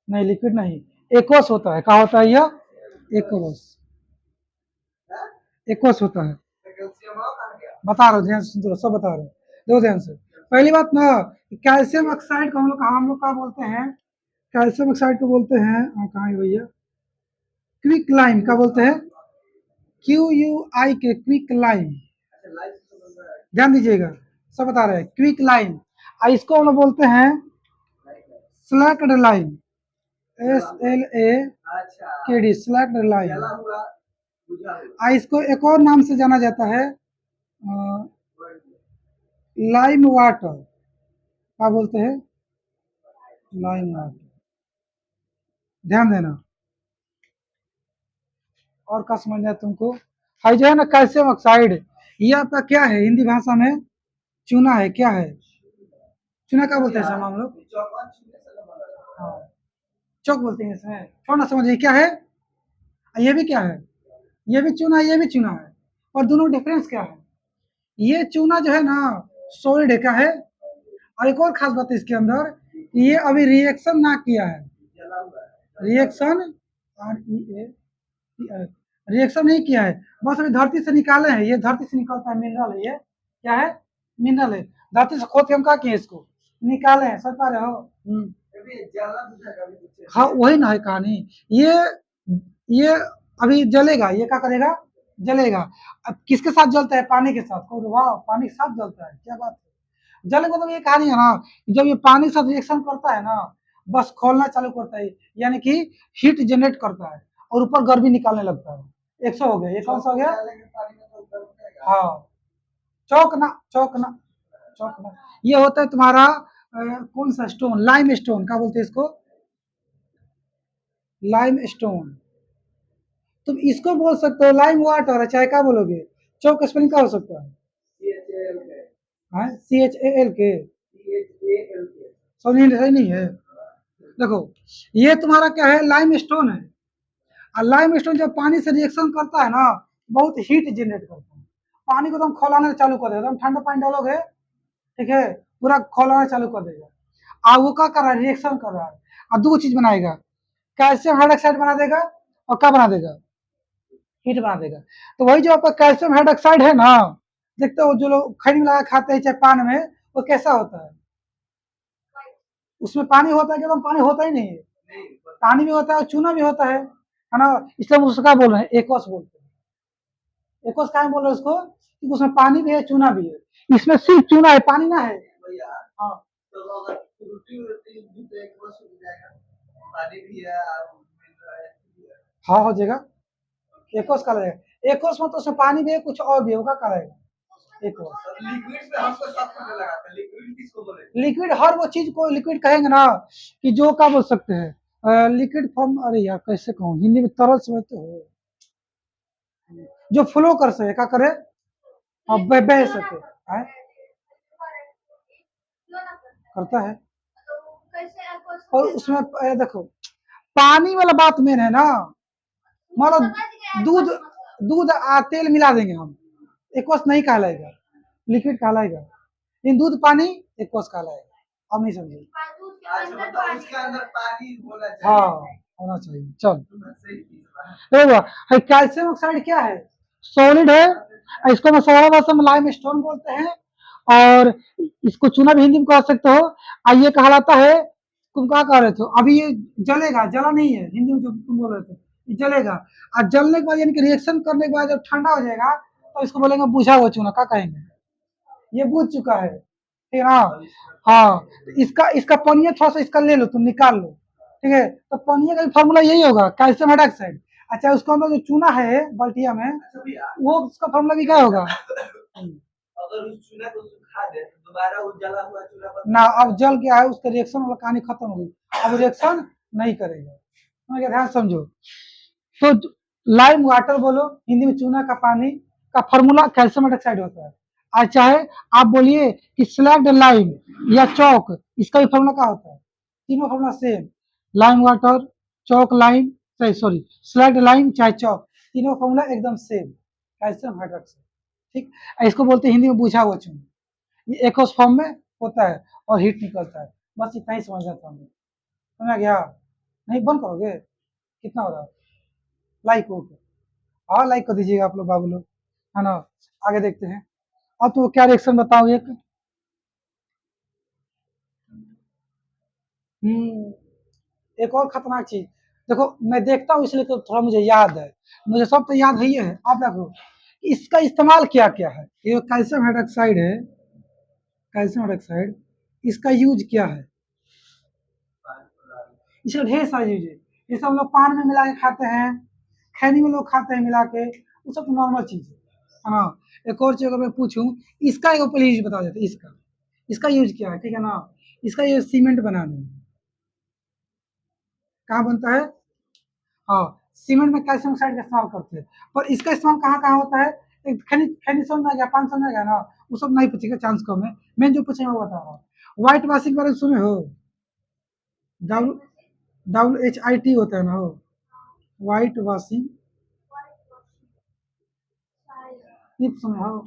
नहीं, लिक्विड नहीं, एक्वस होता है। क्या होता है यह? एक्वस, एक्वस होता है। बता रहे हो, ध्यान से सुन, सब बता रहे हो, दो ध्यान से। पहली बात ना, कैल्शियम ऑक्साइड को हम लोग क्या बोलते हैं? कैल्शियम ऑक्साइड को बोलते हैं, कहाँ है भैया? Quick lime. क्या बोलते हैं? QUI के, क्विक लाइम। ध्यान दीजिएगा, सब बता रहे हैं, क्विक लाइम। इसको हम लोग बोलते हैं स्लैक्ड लाइम। SLA अच्छा KD स्लैक्ड लाइम। जला हुआ बुझा हुआ इसको एक और नाम से जाना जाता है लाइम वाटर। क्या बोलते हैं? Lime water. ध्यान देना। और क्या समझना है तुमको? हाई जो है ना कैल्शियम ऑक्साइड, ये आपका क्या है हिंदी भाषा में? चूना है। क्या है? चूना क्या बोलते हैं सर हम लोग? चौकान छूने से लगा लगा हाँ, चौक बोलते हैं इसमें। थोड़ा ना समझिए क्या है। ये भी क्या है? ये भी चूना है, ये भी चूना है। और दोनों डिफरेंस क्या है? ये चूना जो है ना सॉलिड है। क्या है? और एक और खास बात है इसके अंदर, ये अभी रिएक्शन ना किया है। जला हुआ है रिएक्शन रिएक्शन नहीं किया है, बस अभी धरती से निकाले हैं। ये धरती से निकलता है, मिनरल है ये। क्या है? मिनरल है। धरती से खोद के हम क्या किए इसको? निकाले हैं। समझ पा रहे हो? कभी जला बुझा कभी कुछ हाँ, वही ना है कहानी। ये अभी जलेगा। ये क्या करेगा? जलेगा। अब किसके साथ जलता है? पानी के साथ। कहो, वाह, पानी के साथ जलता है, क्या बात है। जलने का मतलब ये कहानी है ना, जब ये पानी के साथ रिएक्शन करता है ना, बस खोलना चालू करता है, यानी कि हीट जनरेट करता है और ऊपर गर्मी निकालने लगता है। 100 हो गया। ये कौन सा हो गया? डालेंगे पानी में तो गर्म हो जाएगा हाँ, चौकना। चौकना। चौकना। ये होता है तुम्हारा कौन सा स्टोन? Lime stone. क्या बोलते हैं इसको? Lime stone. तुम इसको बोल सकते हो लाइम वाटर, चाहे क्या बोलोगे? चौक स्पेलिंग क्या हो सकता है? CHAL के हाँ, CHAL के। CHAL के सही नहीं है। देखो, ये तुम्हारा क्या है? लाइम स्टोन है। और लाइम स्टोन जब पानी से रिएक्शन करता है ना, बहुत हीट जनरेट करता है। पानी को तुम खौलाना चालू कर देगा। तुम ठंडा पानी डालोगे, ठीक है, पूरा खौलाना चालू कर देगा। और वो क्या कर रहा है? रिएक्शन कर रहा है। और दो चीज बनाएगा, कैल्शियम हाइड्रोक्साइड बना देगा, और क्या बना देगा? हीट बना देगा। तो वही जो आपका कैल्शियम हाइड्रोक्साइड है ना, देखते हो जो लोग खैनी में लगा के खाते हैं चाहे पान में, वो कैसा होता है? उसमें पानी होता है कि एकदम पानी होता ही नहीं है। नहीं पानी भी होता है और चूना भी होता है ना। इसलिए हम उसको क्या बोल रहे हैं? एकॉस बोलते हैं। एकॉस क्या बोल रहे हैं उसको? क्योंकि उसमें पानी भी है, चूना भी है। इसमें सिर्फ चूना है, पानी ना है। भैया हाँ, तो अगर रोटी रोटी भी तो एक वर्ष हो जाएगा पानी भी है और मिल भी है हाँ, हो जाएगा। एकॉस का लगेगा। एकॉस में तो उसमें पानी भी है, कुछ और भी होगा, का रहेगा एकॉस। और लिक्विड में हमको सब कुछ लगाता है लिक्विड किसको बोले लिक्विड हर वो चीज को लिक्विड कहेंगे ना, कि जो क्या बोल सकते हैं लिक्विड फॉर्म। अरे यार, कैसे कहूँ हिंदी में? तरल समझते हो? जो फ्लो कर सके, क्या करे? हाँ, बह सके। है? करता है। और उसमें देखो, पानी वाला बात मेन है ना। मान लो दूध दूध तेल मिला देंगे हम, एक्वस नहीं कहलाएगा, लिक्विड कहलाएगा। लेकिन दूध पानी एक्वस कहलाएगा। अब नहीं समझे? अच्छा मतलब उसके अंदर पानी होना हाँ, चाहिए होना चाहिए। चल, सही चीज है देखो कैल्शियम ऑक्साइड क्या है? सॉलिड है। इसको मैं सरल भाषा में लाइम स्टोन बोलते हैं। और इसको चूना भी हिंदी में कह सकते हो। और ये कहलाता है, तुम क्या कह रहे थे अभी? ये जलेगा। जला नहीं है हिंदी में जो तुम बोल रहे थे, ये जलेगा। और जलने के बाद यानी कि रिएक्शन करने के बाद जब ठंडा हो जाएगा, तो इसको बोलेंगे बुझा हुआ चूना। क्या कहेंगे? ये बुझ चुका है, ठीक है ना। हाँ, तो इसका इसका पनिया थोड़ा सा इसका ले लो, तुम निकाल लो, ठीक है। तो पनिया का फॉर्मूला यही होगा, कैल्शियम हाइड्रोक्साइड। अच्छा, उसके अंदर जो चूना है बल्टिया में, अच्छा भैया वो उसका फॉर्मूला भी क्या होगा? अगर उस चूना को सुखा दे तो दोबारा वो जला हुआ चूना बन ना, सकता अब जल गया है, उसका रिएक्शन वाला कहानी खत्म हो गई। अब रिएक्शन नहीं करेगा। समझ गए? ध्यान समझो। तो लाइम वाटर बोलो, हिंदी में चूना का पानी, का फॉर्मूला कैल्शियम हाइड्रोक्साइड होता है। और चाहे आप बोलिए कि स्लैग्ड लाइम या चौक, इसका भी फॉर्मूला क्या होता है? तीनों फॉर्मूला सेम। लाइम वाटर, चौक लाइम, सॉरी स्लैग्ड लाइम चाहे चौक, तीनों फॉर्मूला एकदम सेम, कैल्शियम हाइड्रोक्साइड। ठीक। इसको बोलते हैं हिंदी में बुझा हुआ चूना। ये एक उस फॉर्म में होता है और हीट निकलता है। बस इतना ही समझना था हमें। समझ आ गया? नहीं बंद करोगे? कितना हो रहा है? लाइक हो गया। हाँ, लाइक कर दीजिएगा आप लोग, बाबू लोग, है ना। आगे देखते हैं। अब तो क्या रिएक्शन बताओ एक। एक और खतरनाक चीज। देखो, मैं देखता हूँ इसलिए तो थोड़ा मुझे याद है। मुझे सब तो याद है ही है। आप देखो इसका इस्तेमाल क्या क्या है। ये कैल्शियम हाइड्रोक्साइड है, कैल्शियम हाइड्रोक्साइड, इसका यूज क्या है? इसका ढेर सारा यूज है। ये सब लोग पान में मिला के खाते हैं, खैनी में लोग खाते हैं मिला के, वो सब नॉर्मल चीज है ना। एक और चीज अगर मैं पूछूं, इसका एक पहले यूज बता देते, इसका इसका यूज क्या है, ठीक है ना। इसका ये सीमेंट बनाने में कहाँ बनता है, हाँ, सीमेंट में कैल्शियम ऑक्साइड का इस्तेमाल करते हैं। पर इसका इस्तेमाल कहाँ कहाँ होता है, एक खैनी खैनी समझ में आ गया, पान समझ में आ गया ना, वो सब नहीं पूछेगा, चांस कम है। मैं जो पूछेगा वो बता रहा हूँ। व्हाइट वॉशिंग के बारे में सुने हो, WHIT होता है ना हो, व्हाइट वॉशिंग, नहीं सुने हो।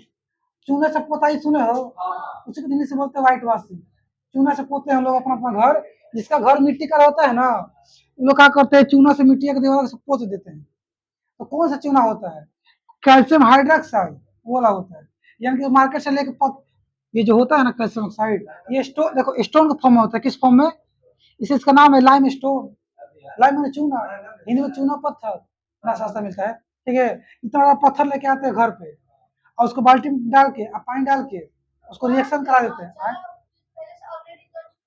चूने से पोताई सुने हो, हाँ उसी को हिंदी से बोलते हैं व्हाइट वॉशिंग। चूना से पोते हैं हम लोग अपना अपना घर, जिसका घर मिट्टी का होता है ना, वो लोग क्या करते हैं, चूना से मिट्टी के दीवार से पोत देते हैं। तो कौन सा चूना होता है, कैल्शियम हाइड्रोक्साइड, वो वाला होता है। यानी कि मार्केट से लेके ये जो होता है ना कैल्शियम ऑक्साइड, ये स्टोन, देखो स्टोन का फॉर्म में होता है, किस फॉर्म में, इसे इसका नाम है लाइम स्टोन। लाइम मैंने चूना, हिंदी में चूना पत्थर, बड़ा सस्ता मिलता है, ठीक है। इतना बड़ा पत्थर लेके आते हैं घर पे, और उसको बाल्टी में डाल के, पानी डाल के उसको रिएक्शन करा देते हैं।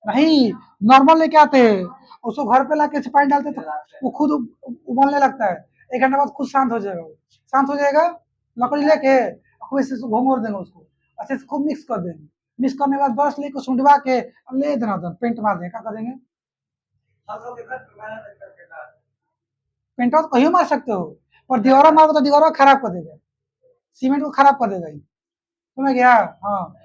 नहीं, नॉर्मल लेके आते हैं, उसको घर पे लाके पानी डालते हैं तो वो खुद उबलने लगता है। 1 घंटे बाद खुद शांत हो जाएगा, वो शांत हो जाएगा। लकड़ी लेके खूब ऐसे घोंघोर देंगे उसको, अच्छे से खूब मिक्स कर देंगे। मिक्स करने के बाद ब्रश लेके सुंडवा के ले देना था, पेंट मार देंगे, क्या कर देंगे, हम लोग के घर पे मेहनत करके ना पेंट तो कहीं मार सकते हो, पर दीवारों मारोगे तो दीवारों खराब कर देगा, सीमेंट को खराब कर देगा ही, समझ गया। हाँ,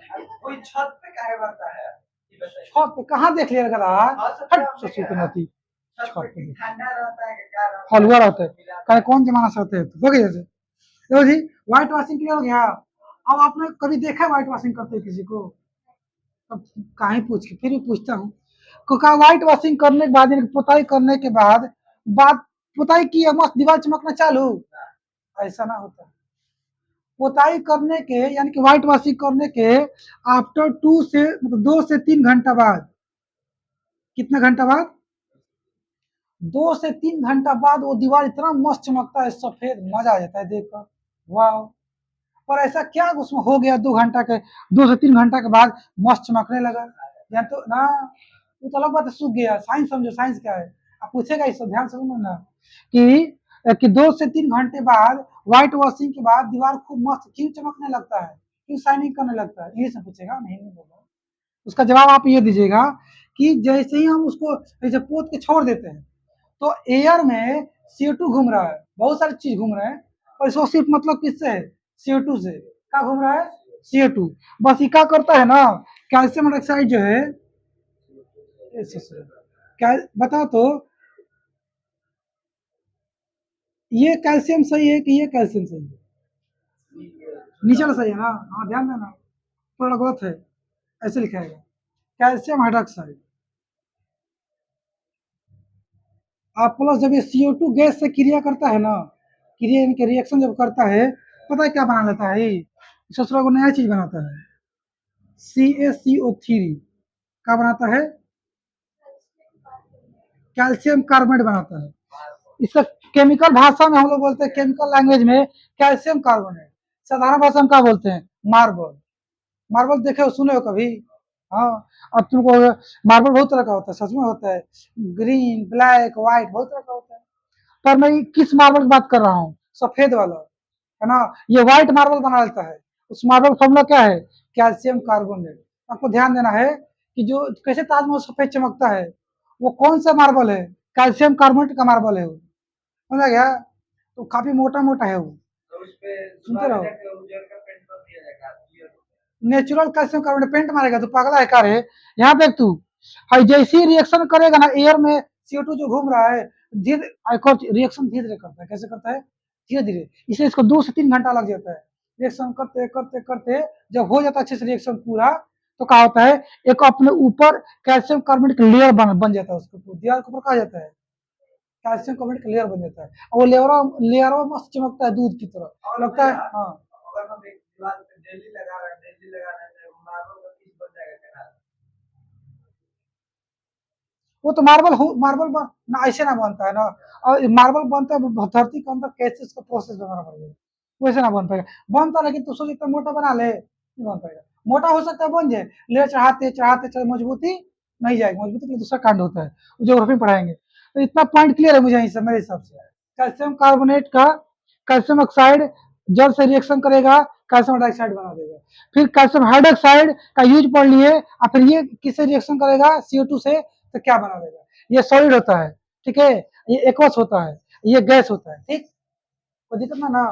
कोई छत पे काहे बनता है ये बताइए। छत पे कहाँ देख लिया गया, हाँ सब हट पे ससुर के नाती, छत छत पे पे देख, ठंडा रहता है कि क्या रहता हलवा रहता है, है कहे कौन जमाना से होते हैं, तो हो गया जैसे। देखो जी, व्हाइट वॉशिंग क्लियर हो गया। अब आपने कभी देखा है व्हाइट वॉशिंग करते हुए किसी को, अब कहीं पूछ के फिर भी पूछता हूँ, क्योंकि व्हाइट वॉशिंग करने के बाद, यानी कि पुताई करने के बाद पुताई की है, मस्त दीवार चमकना चालू, ऐसा ना होता। पुताई करने के यानी कि व्हाइट वॉशिंग करने के आफ्टर 2 से 3 घंटा बाद, कितना घंटा बाद, 2 से 3 घंटा बाद वो दीवार इतना मस्त चमकता है, सफेद, मजा आ जाता है देखकर, वाह। पर ऐसा क्या उसमें हो गया, 2 घंटा के, 2 से 3 घंटा के बाद मस्त चमकने लगा, या तो ना, वो तो अलग बात है, सूख गया, साइंस समझो, साइंस क्या है, आप पूछेगा इससे ध्यान से सुनो ना, कि 2 से 3 घंटे बाद व्हाइट वॉशिंग के बाद दीवार खूब मस्त क्यों चमकने लगता है, क्यों शाइनिंग करने लगता है, इंग्लिश में पूछेगा, नहीं नहीं बोलो। उसका जवाब आप ये दीजिएगा कि जैसे ही हम उसको ऐसे पोत के छोड़ देते हैं, तो एयर में CO2 घूम रहा है, बहुत सारी चीज घूम रहे हैं, और इसको सिर्फ मतलब किससे है, CO2 से, क्या घूम रहा है, CO2। बस ये क्या करता है ना, कैल्शियम डाइऑक्साइड जो है, क्या बताओ तो, ये कैल्शियम सही है कि ये कैल्शियम सही है, नीचे वाला सही है ना, हाँ ध्यान देना, थोड़ा गलत है, ऐसे लिखा है, कैल्शियम हाइड्रोक्साइड। आप प्लस जब ये CO2 गैस से क्रिया करता है ना, क्रिया यानी कि रिएक्शन जब करता है, पता है क्या बना लेता है, ससुरा को नया चीज बनाता है, CaCO3, क्या बनाता है, कैल्शियम कार्बोनेट बनाता है। इसका केमिकल भाषा में हम लोग बोलते हैं, केमिकल लैंग्वेज में, कैल्शियम कार्बोनेट। साधारण भाषा में क्या बोलते हैं, मार्बल। मार्बल देखे हो, सुने हो कभी, हाँ। अब तुमको मार्बल बहुत तरह का होता है, सच में होता है, ग्रीन, ब्लैक, व्हाइट, बहुत तरह का होता है। पर मैं किस मार्बल की बात कर रहा हूँ, सफेद वाला, है ना। ये व्हाइट मार्बल बना लेता है, उस मार्बल का फॉर्मूला क्या है, कैल्शियम कार्बोनेट। आपको ध्यान देना है कि जो कैसे ताजमहल सफेद चमकता है, वो कौन सा मार्बल है, कैल्शियम कार्बोनेट का मार्बल है वो, समझा गया। तो काफी मोटा मोटा है वो, तो उस पे सुनते दोबारा रहो। जाके उजर का पेंट कर दिया जाएगा क्लियर हो नेचुरल कैल्शियम कार्बोनेट पेंट मारेगा, तू पागला है का रे, यहाँ देख तू, हाई जैसे ही रिएक्शन करेगा ना एयर में, CO2 जो घूम रहा है, धीरे रिएक्शन धीरे धीरे करता है, कैसे करता है, धीरे धीरे, इसलिए इसको 2 से 3 घंटा लग जाता है, रिएक्शन करते करते करते जब हो जाता है अच्छे से रिएक्शन पूरा, तो क्या होता है, एक अपने ऊपर कैल्शियम कार्बोनेट का लेयर बन जाता है, उसके ऊपर दीवार के ऊपर कहा जाता है, कैल्शियम कार्बोनेट का लेयर बन जाता है, और वो लेयर मस्त चमकता है दूध की तरह और लगता है, भैया हाँ। अगर हम एक दीवार पे डेली लगा रहे हैं तो मार्बल का पीस बन जाएगा क्या वो तो मार्बल ना ऐसे ना बनता है ना, और मार्बल बनता है धरती के अंदर, कैसे उसका प्रोसेस बनाना पड़ेगा, वैसे ना बन पाएगा, बनता, लेकिन तू सोच इतना मोटा बना ले, नहीं बन पाएगा। मोटा हो सकता है, बन जाए, ले चढ़ाते चढ़ाते चढ़ मजबूती नहीं जाएगी, मजबूती के लिए दूसरा कांड होता है, ज्योग्राफी में पढ़ाएंगे। तो इतना पॉइंट क्लियर है मुझे यहीं से, मेरे हिसाब से कैल्शियम कार्बोनेट का कैल्शियम ऑक्साइड जल से रिएक्शन करेगा, कैल्शियम डाइऑक्साइड बना देगा। फिर कैल्शियम हाइड्रोक्साइड का यूज पढ़ लिए, और फिर ये किससे रिएक्शन करेगा, CO2 से, तो क्या बना देगा। ये सॉलिड होता है, ठीक है, ये एक्वस होता है, ये गैस होता है, ठीक, कोई दिक्कत ना।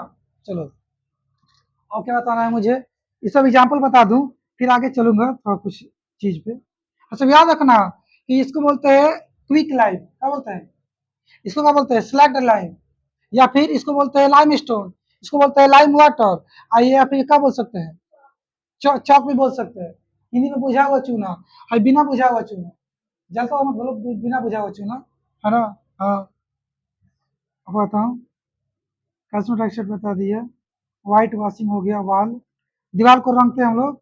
चलो और क्या बताना है मुझे, ये सब एग्जाम्पल बता दूं, फिर आगे चलूंगा थोड़ा कुछ चीज पे। अच्छा याद रखना कि इसको बोलते हैं क्विक लाइम, क्या बोलते हैं इसको, क्या बोलते हैं स्लैग्ड लाइम, या फिर इसको बोलते हैं लाइम स्टोन, इसको बोलते हैं लाइम वाटर, आइए या फिर क्या बोल सकते हैं, चौक भी बोल सकते हैं। हिंदी में बुझा हुआ चूना, और बिना बुझा हुआ चूना, जलता हुआ मतलब बिना बुझा हुआ चूना, है ना। हाँ अब बताऊँ, कैल्शियम डाइऑक्साइड बता दिया, व्हाइट वॉशिंग हो गया, वाल, दीवार को रंगते हैं हम लोग,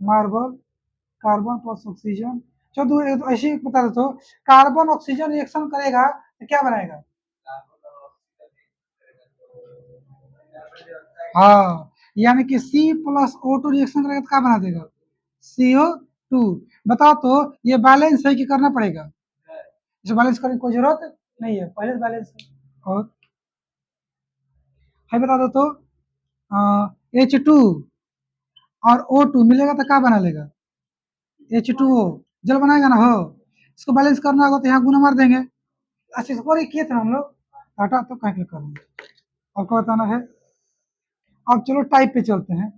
मार्बल, कार्बन प्लस ऑक्सीजन। चलो ऐसे ही बता देता हूँ, कार्बन ऑक्सीजन रिएक्शन करेगा तो क्या बनाएगा, हाँ, यानी कि C+O2 रिएक्शन करेगा तो क्या बना देगा, CO2। बताओ तो ये बैलेंस है कि करना पड़ेगा, इसे बैलेंस करने की कोई जरूरत नहीं है, पहले बैलेंस है। और है बता दो तो H2 और O2 मिलेगा तो क्या बना लेगा, H2O, जल बनाएगा ना, हो इसको बैलेंस करना होगा तो यहाँ गुना मार देंगे। अच्छा इसको किए थे ना हम लोग, हटा तो कहीं क्लिक करेंगे। और क्या बताना है, अब चलो टाइप पे चलते हैं,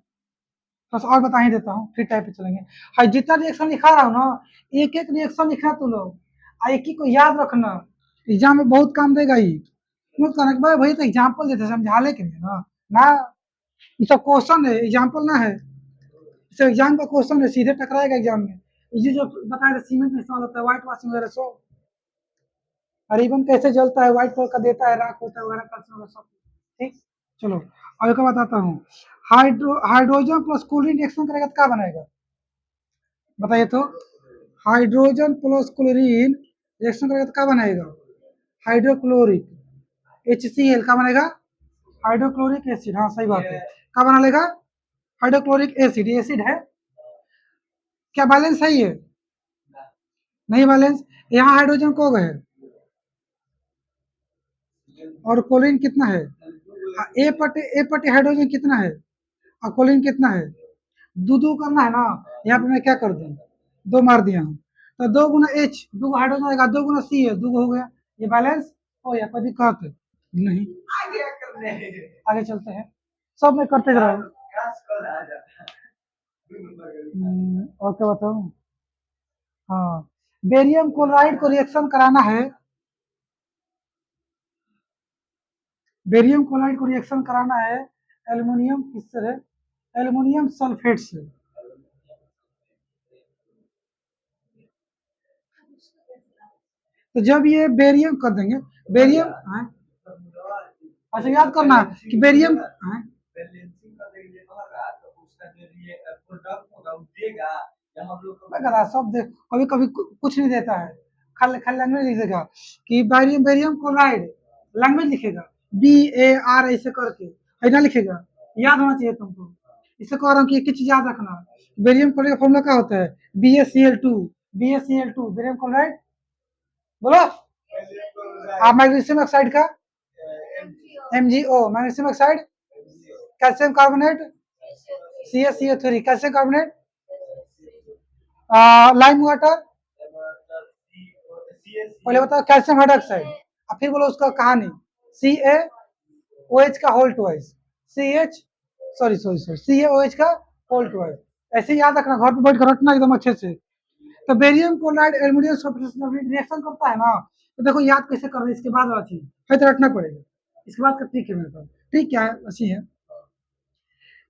बस और बता ही देता हूँ, फिर टाइप पे चलेंगे। हाँ जितना रिएक्शन लिखा रहा हूँ ना, एक एक रिएक्शन लिखना तुम लोग, और एक ही को याद रखना, एग्जाम में बहुत काम देगा ही। मत करना कि भाई भाई तो एग्जाम्पल देते समझाने के लिए ना, ना ये सब क्वेश्चन है, एग्जाम्पल ना है, इसे एग्जाम का क्वेश्चन है, सीधे टकराएगा एग्जाम में। ये जो बताया था सीमेंट में इस्तेमाल होता है, व्हाइट वॉशिंग वगैरह सब, रिबन कैसे जलता है, व्हाइट कलर का देता है, राख होता है वगैरह का सब, ठीक। चलो और एक बताता हूँ, हाइड्रोजन प्लस क्लोरीन रिएक्शन करेगा तो क्या बनेगा, बताइए तो, हाइड्रोजन प्लस क्लोरीन रिएक्शन करेगा तो क्या बनेगा, हाइड्रोक्लोरिक HCl क्या बनेगा, हाइड्रोक्लोरिक एसिड, हाँ सही बात है, क्या बना लेगा, हाइड्रोक्लोरिक एसिड, एसिड है, क्या बैलेंस है ये, नहीं बैलेंस, यहाँ हाइड्रोजन को गए और क्लोरीन कितना है, ए पटे हाइड्रोजन कितना है, और क्लोरीन कितना है, दो करना है ना, यहाँ पे मैं क्या कर दूं, दो मार दिया हूँ, तो 2 गुना H, 2 हाइड्रोजन आएगा, 2 गुना C है, 2 हो गया, ये बैलेंस हो या कोई दिक्कत है नहीं। आगे करने आगे चलते हैं, सब में करते जा रहा हूँ। क्लास कॉल आ जाता है। और क्या बताऊँ, हाँ बेरियम क्लोराइड को रिएक्शन कराना है, बेरियम क्लोराइड को रिएक्शन कराना है एल्युमिनियम किससे है, एल्युमिनियम सल्फेट से। तो जब ये बेरियम कर देंगे, बेरियम, हाँ, अच्छा याद करना कि बेरियम, हाँ, बैलेंसिंग का देखिए होगा तो उसका जो ये प्रोडक्ट होगा वो देगा, या हम लोग को मैं कह रहा सब देख, कभी कभी कुछ नहीं देता है, खाली खाली लैंग्वेज लिखेगा कि बेरियम बेरियम क्लोराइड, लैंग्वेज लिखेगा BAR ऐसे करके, ऐसा लिखेगा, याद होना चाहिए तुमको। इससे कह रहा हूँ कि एक ही चीज याद रखना, बेरियम क्लोराइड का फॉर्मूला क्या होता है, BaCl2, BaCl2 बेरियम क्लोराइड, बोलो, आप मैग्नीशियम ऑक्साइड का MgO, magnesium oxide, calcium carbonate CaCO3, calcium carbonate, lime water, पहले बताओ कैल्शियम हाइड्रोक्साइड, और फिर बोलो उसका कहानी, CaOH का whole twice, CH, sorry CaOH का होल ट्वाइस, ऐसे ही याद रखना, घर पे बैठ कर रखना एकदम अच्छे से। तो barium chloride aluminium sulphate reaction करता है ना, तो देखो याद कैसे करना, इसके बाद वाला चीज है तो रखना पड़ेगा, इसके बाद का ट्रिक है मेरे पास, ठीक क्या है, अच्छी है।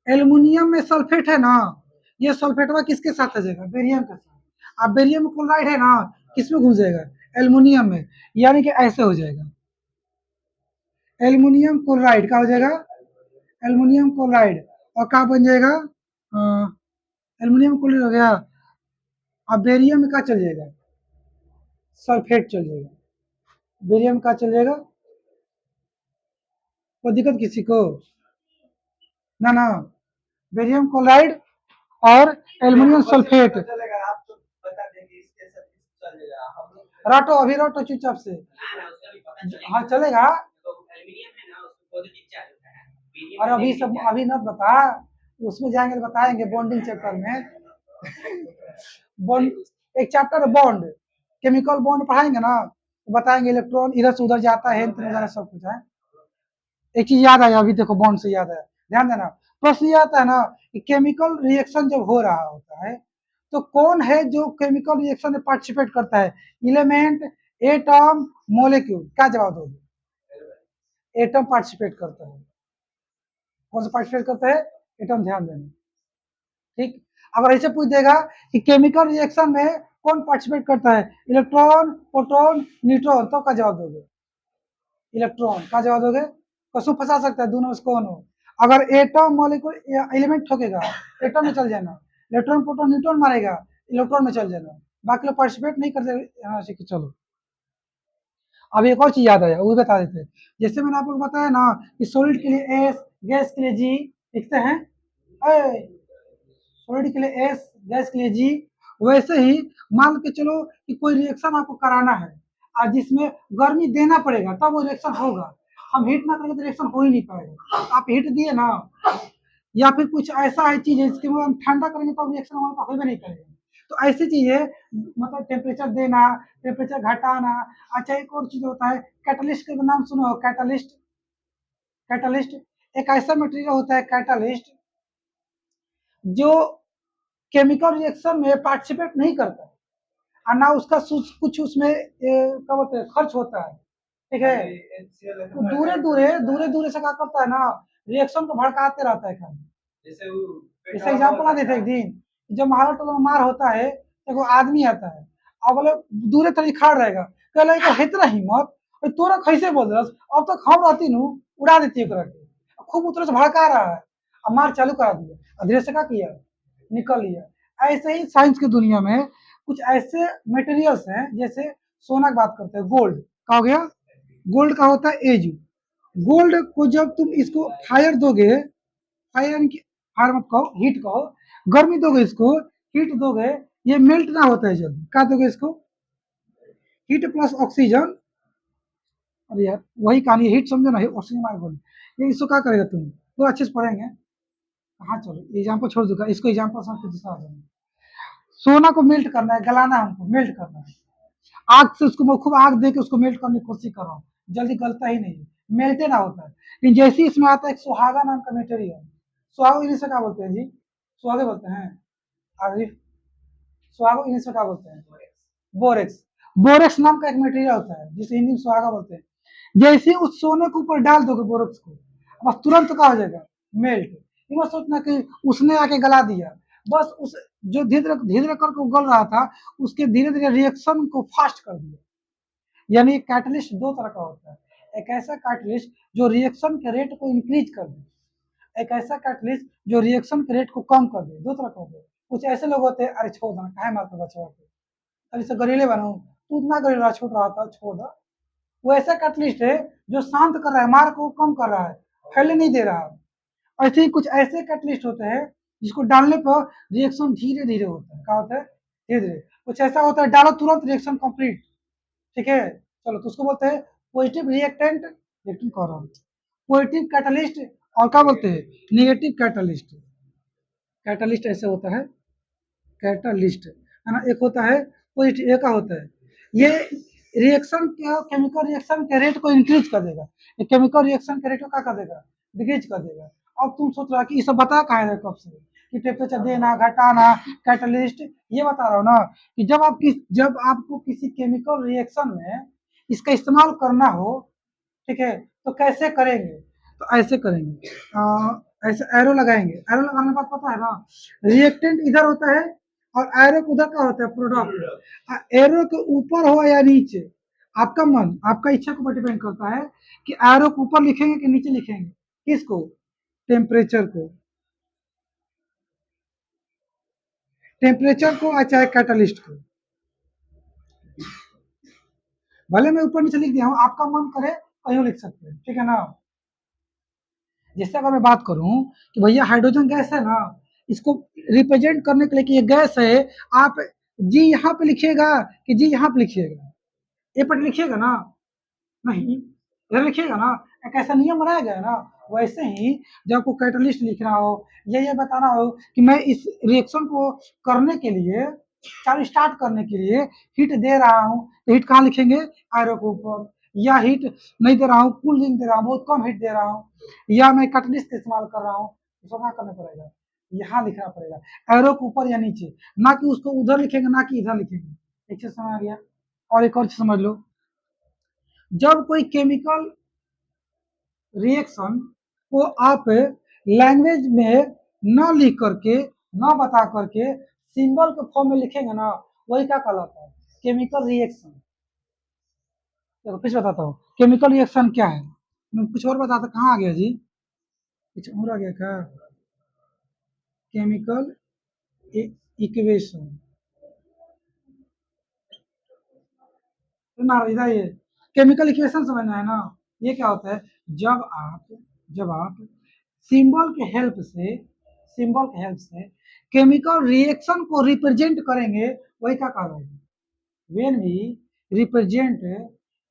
एल्युमिनियम में सल्फेट है ना, ये सल्फेटवा किसके साथ आ जाएगा, बेरियम के साथ, अब बेरियम क्लोराइड है ना, किसमें घुस जाएगा, एल्युमिनियम में, यानी कि ऐसे हो जाएगा, एल्युमिनियम क्लोराइड का हो जाएगा, एल्युमिनियम क्लोराइड, और क्या बन जाएगा, एल्युमिनियम क्लोराइड हो गया, अब बेरियम में क्या चल जाएगा, सल्फेट चल जाएगा, बेरियम का चल जाएगा, कोई दिक्कत किसी को, ना ना, बेरियम क्लोराइड और एल्युमिनियम सल्फेट, चलेगा, आप तो बता देंगे इसके साथ चलेगा हम लोग रटो अभी रटो चुपचाप से। हाँ चलेगा। और अभी सब अभी मत बता, उसमें जाएंगे तो बताएंगे बॉन्डिंग चैप्टर में। बॉन्ड एक चैप्टर है बॉन्ड, केमिकल बॉन्ड पढ़ाएंगे ना तो बताएंगे इलेक्ट्रॉन इधर से उधर जाता है वगैरह सब कुछ है। एक चीज याद आया अभी देखो बॉन्ड से याद आया, ध्यान देना। प्रश्न ये आता है ना कि केमिकल रिएक्शन जब हो रहा होता है तो कौन है जो केमिकल रिएक्शन में पार्टिसिपेट करता है, एलिमेंट, एटम, मॉलिक्यूल, क्या जवाब दोगे? एटम पार्टिसिपेट करता है। कौन सा पार्टिसिपेट करता है? एटम, ध्यान देना। ठीक, अगर ऐसे पूछ देगा कि केमिकल रिएक्शन में कौन पार्टिसिपेट करता है, इलेक्ट्रॉन, प्रोटॉन, न्यूट्रॉन, तो क्या जवाब दोगे? इलेक्ट्रॉन, क्या जवाब दोगे? कसू फंसा सकता है दोनों में से कौन हो। अगर एटम मॉलिक्यूल एलिमेंट ठोकेगा एटम में चल जाना, इलेक्ट्रॉन प्रोटॉन न्यूट्रॉन मारेगा इलेक्ट्रॉन में चल जाना, बाकी लोग पार्टिसिपेट नहीं करते यहाँ से कि चलो। अब एक और चीज याद आया वो बता देते हैं। जैसे मैंने आप लोग बताया ना कि सॉलिड के लिए एस, गैस के लिए जी लिखते हैं, सॉलिड के लिए एस, गैस के लिए जी। वैसे ही मान के चलो कि कोई रिएक्शन आपको कराना है और जिसमें गर्मी देना पड़ेगा तब वो रिएक्शन होगा। हम हीट ना करेंगे तो रिएक्शन हो ही नहीं पाएगा। आप हीट दिए ना, या फिर कुछ ऐसा है चीज है जिसके हम ठंडा करेंगे तो रिएक्शन हमारे पास हो नहीं करेगा। तो ऐसी चीजें मतलब टेम्परेचर देना, टेम्परेचर घटाना। अच्छा एक और चीज होता है कैटलिस्ट का नाम सुनो, कैटलिस्ट। कैटलिस्ट एक ऐसा मटेरियल होता है कैटलिस्ट जो केमिकल रिएक्शन में पार्टिसिपेट नहीं करता और ना उसका कुछ उसमें क्या बोलते हैं खर्च होता है। ठीक है, तो दूरे दूरे दूरे दूरे से क्या करता है ना, रिएक्शन को भड़काते रहता है खाली। जैसे एग्जाम्पल आ देते एक दिन जब महारा टोला में मार होता है तो एगो आदमी आता है और बोले दूरे तरी खाड़ रहेगा, कहला इतना हिम्मत तोरा कैसे बोल रहा, अब तक हम रहती नु उड़ा देती एकरा के, खूब उतरे से भड़का रहा है और मार चालू करा दिया और धीरे से क्या किया, निकल लिया। ऐसे ही साइंस की दुनिया में कुछ ऐसे मटेरियल्स हैं जैसे सोना की बात करते हैं, गोल्ड का हो गया, गोल्ड का होता है एज। गोल्ड को जब तुम इसको फायर दोगे, फायर यानी कि फायर मत कहो, हीट कहो, गर्मी दोगे इसको, हीट दोगे, ये मेल्ट ना होता है जल्दी, क्या दोगे इसको, हीट प्लस ऑक्सीजन। अरे यार वही कहानी, हीट समझो ना, ऑक्सीजन मार बोले, ये इसको क्या करेगा तुम, तो अच्छे से पढ़ेंगे। हाँ चलो एग्जाम्पल छोड़ दूंगा, इसको एग्जाम्पल समझ के दूसरा आ जाएंगे। सोना को मेल्ट करना है, गलाना है हमको, मेल्ट करना है, आग से उसको मैं खूब आग दे के उसको मेल्ट करने की कोशिश कर रहा हूँ, जल्दी गलता ही नहीं है, मेल्टे ना होता है। लेकिन जैसे ही इसमें आता है एक सुहागा नाम का मेटेरियल, सुहागा इंग्लिश में क्या बोलते हैं जी, सुहागे बोलते हैं आरिफ, सुहागा इंग्लिश में क्या बोलते हैं, बोरेक्स। बोरेक्स नाम का एक मटेरियल होता है जिसे हिंदी में सुहागा बोलते हैं। जैसे उस सोने के ऊपर डाल दोगे बोरेक्स को, बस तुरंत क्या हो जाएगा, मेल्ट। ये मत सोचना कि उसने आके गला दिया, बस उस जो धीरे धीरे करके गल रहा था उसके धीरे धीरे रिएक्शन को फास्ट कर दिया। यानी कैटलिस्ट दो तरह का होता है, एक ऐसा कैटलिस्ट जो रिएक्शन के रेट को इंक्रीज कर दे, एक ऐसा कैटलिस्ट जो रिएक्शन के रेट को कम कर दे, दो तरह का होता है। कुछ ऐसे लोग होते हैं अरे छोड़ देना काहे मारते बचवा को, अरे से गरीले बनाऊं, तू इतना गरीला छूट रहा था छोड़ दो। वो ऐसा कैटलिस्ट है जो शांत कर रहा है, मार को कम कर रहा है, फैलने नहीं दे रहा है। ऐसे ही कुछ ऐसे कैटलिस्ट होते हैं जिसको डालने पर रिएक्शन धीरे धीरे होता है, क्या होता है, धीरे धीरे। कुछ ऐसा होता है डालो तुरंत रिएक्शन कंप्लीट। ठीक है, चलो तो उसको बोलते हैं पॉजिटिव रिएक्टेंट, रिएक्टेंट कह रहा हूँ, पॉजिटिव कैटलिस्ट, और क्या बोलते हैं निगेटिव कैटलिस्ट। कैटलिस्ट ऐसे होता है, कैटलिस्ट है ना, एक होता है पॉजिटिव, एक का होता है ये रिएक्शन के केमिकल रिएक्शन के रेट को इंक्रीज कर देगा, ये केमिकल रिएक्शन के रेट को क्या कर देगा, डिक्रीज कर देगा। अब तुम सोच रहा कि ये सब बता कहाँ है कब से कि टेम्परेचर देना घटाना कैटलिस्ट, ये बता रहा हूँ ना कि जब आपको किसी केमिकल रिएक्शन में इसका इस्तेमाल करना हो, ठीक है, तो कैसे करेंगे, तो ऐसे करेंगे, ऐसे एरो लगाएंगे, एरो लगाने के बाद पता है ना रिएक्टेंट इधर होता है और एरो उधर का होता है प्रोडक्ट। एरो के ऊपर हो या नीचे, आपका मन आपका इच्छा को डिपेंड करता है कि एरो को ऊपर लिखेंगे कि नीचे लिखेंगे, किसको, टेम्परेचर को, टेम्परेचर को चाहे कैटलिस्ट को। भले मैं ऊपर नीचे लिख दिया हूँ, आपका मन करे कहीं लिख सकते हैं, ठीक है ना। जैसे अगर मैं बात करूं कि भैया हाइड्रोजन गैस है ना, इसको रिप्रेजेंट करने के लिए कि ये गैस है, आप जी यहाँ पे लिखिएगा कि जी यहाँ पे लिखिएगा, ए पर लिखिएगा ना, नहीं इधर लिखिएगा ना, एक ऐसा नियम बनाया गया है ना। वैसे ही जब आपको कैटलिस्ट लिखना हो, ये बताना हो कि मैं इस रिएक्शन को करने के लिए, चाहे स्टार्ट करने के लिए हीट दे रहा हूँ, तो हीट कहाँ लिखेंगे, आयरो के ऊपर। या हीट नहीं दे रहा हूँ, कूलिंग दे रहा हूँ, बहुत कम हीट दे रहा हूँ, या मैं कैटलिस्ट इस्तेमाल कर रहा हूँ, उसको क्या करना पड़ेगा, यहाँ लिखना पड़ेगा एरो के ऊपर या नीचे, ना कि उसको उधर लिखेंगे ना कि इधर लिखेंगे। एक चीज समझ आ गया। और एक और चीज समझ लो, जब कोई केमिकल रिएक्शन को आप लैंग्वेज में न लिख करके, न बता करके सिंबल के फॉर्म में लिखेंगे ना, वही क्या कहलाता है, केमिकल रिएक्शन। देखो फिर बताता हूँ केमिकल रिएक्शन क्या है। मैं कुछ और बताता, कहाँ आ गया जी, कुछ और आ गया क्या, केमिकल इक्वेशन ना, इधर ये केमिकल इक्वेशन समझना है ना। ये क्या होता है, जब आप सिंबल के हेल्प से, केमिकल रिएक्शन को रिप्रेजेंट करेंगे, वही क्या कहा जाएगा, when we represent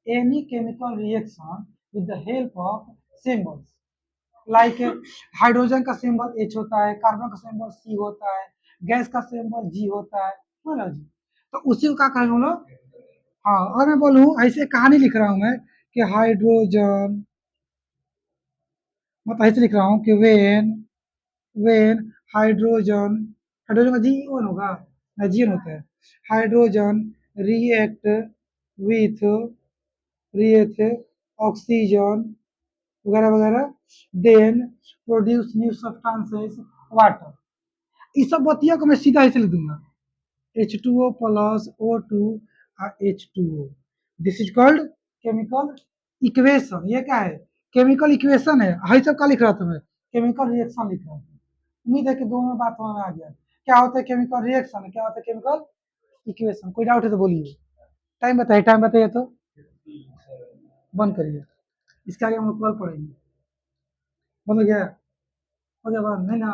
any chemical reaction with the help of symbols, like hydrogen का सिंबल H होता है, कार्बन का सिंबल C होता है, गैस का सिंबल G होता है ना जी। तो उसी को क्या कहेंगे हम लोग। हाँ, अगर मैं बोलूँ ऐसे कहानी लिख रहा हूँ मैं कि हाइड्रोजन, मतलब ऐसे लिख रहा हूँ कि वेन हाइड्रोजन, हाइड्रोजन का जी ओन होगा ना, जी होता है, हाइड्रोजन रिएक्ट विथ ऑक्सीजन वगैरह वगैरह, then produce new substances water. इस सब बतिया को मैं सीधा ऐसे लिख दूंगा, H2O plus O2 H2O, this is called chemical equation. ये क्या है, केमिकल इक्वेशन है। हाई सब का लिख रहा था मैं, केमिकल रिएक्शन लिख रहा था। उम्मीद है कि दोनों में बात समझ में आ गया, क्या होता है केमिकल रिएक्शन, क्या होता है केमिकल इक्वेशन। कोई डाउट है तो बोलिए। टाइम बताइए तो बंद करिए, इसके आगे हम लोग कल पढ़ेंगे। बंद हो गया, हो गया बंद, नहीं ना।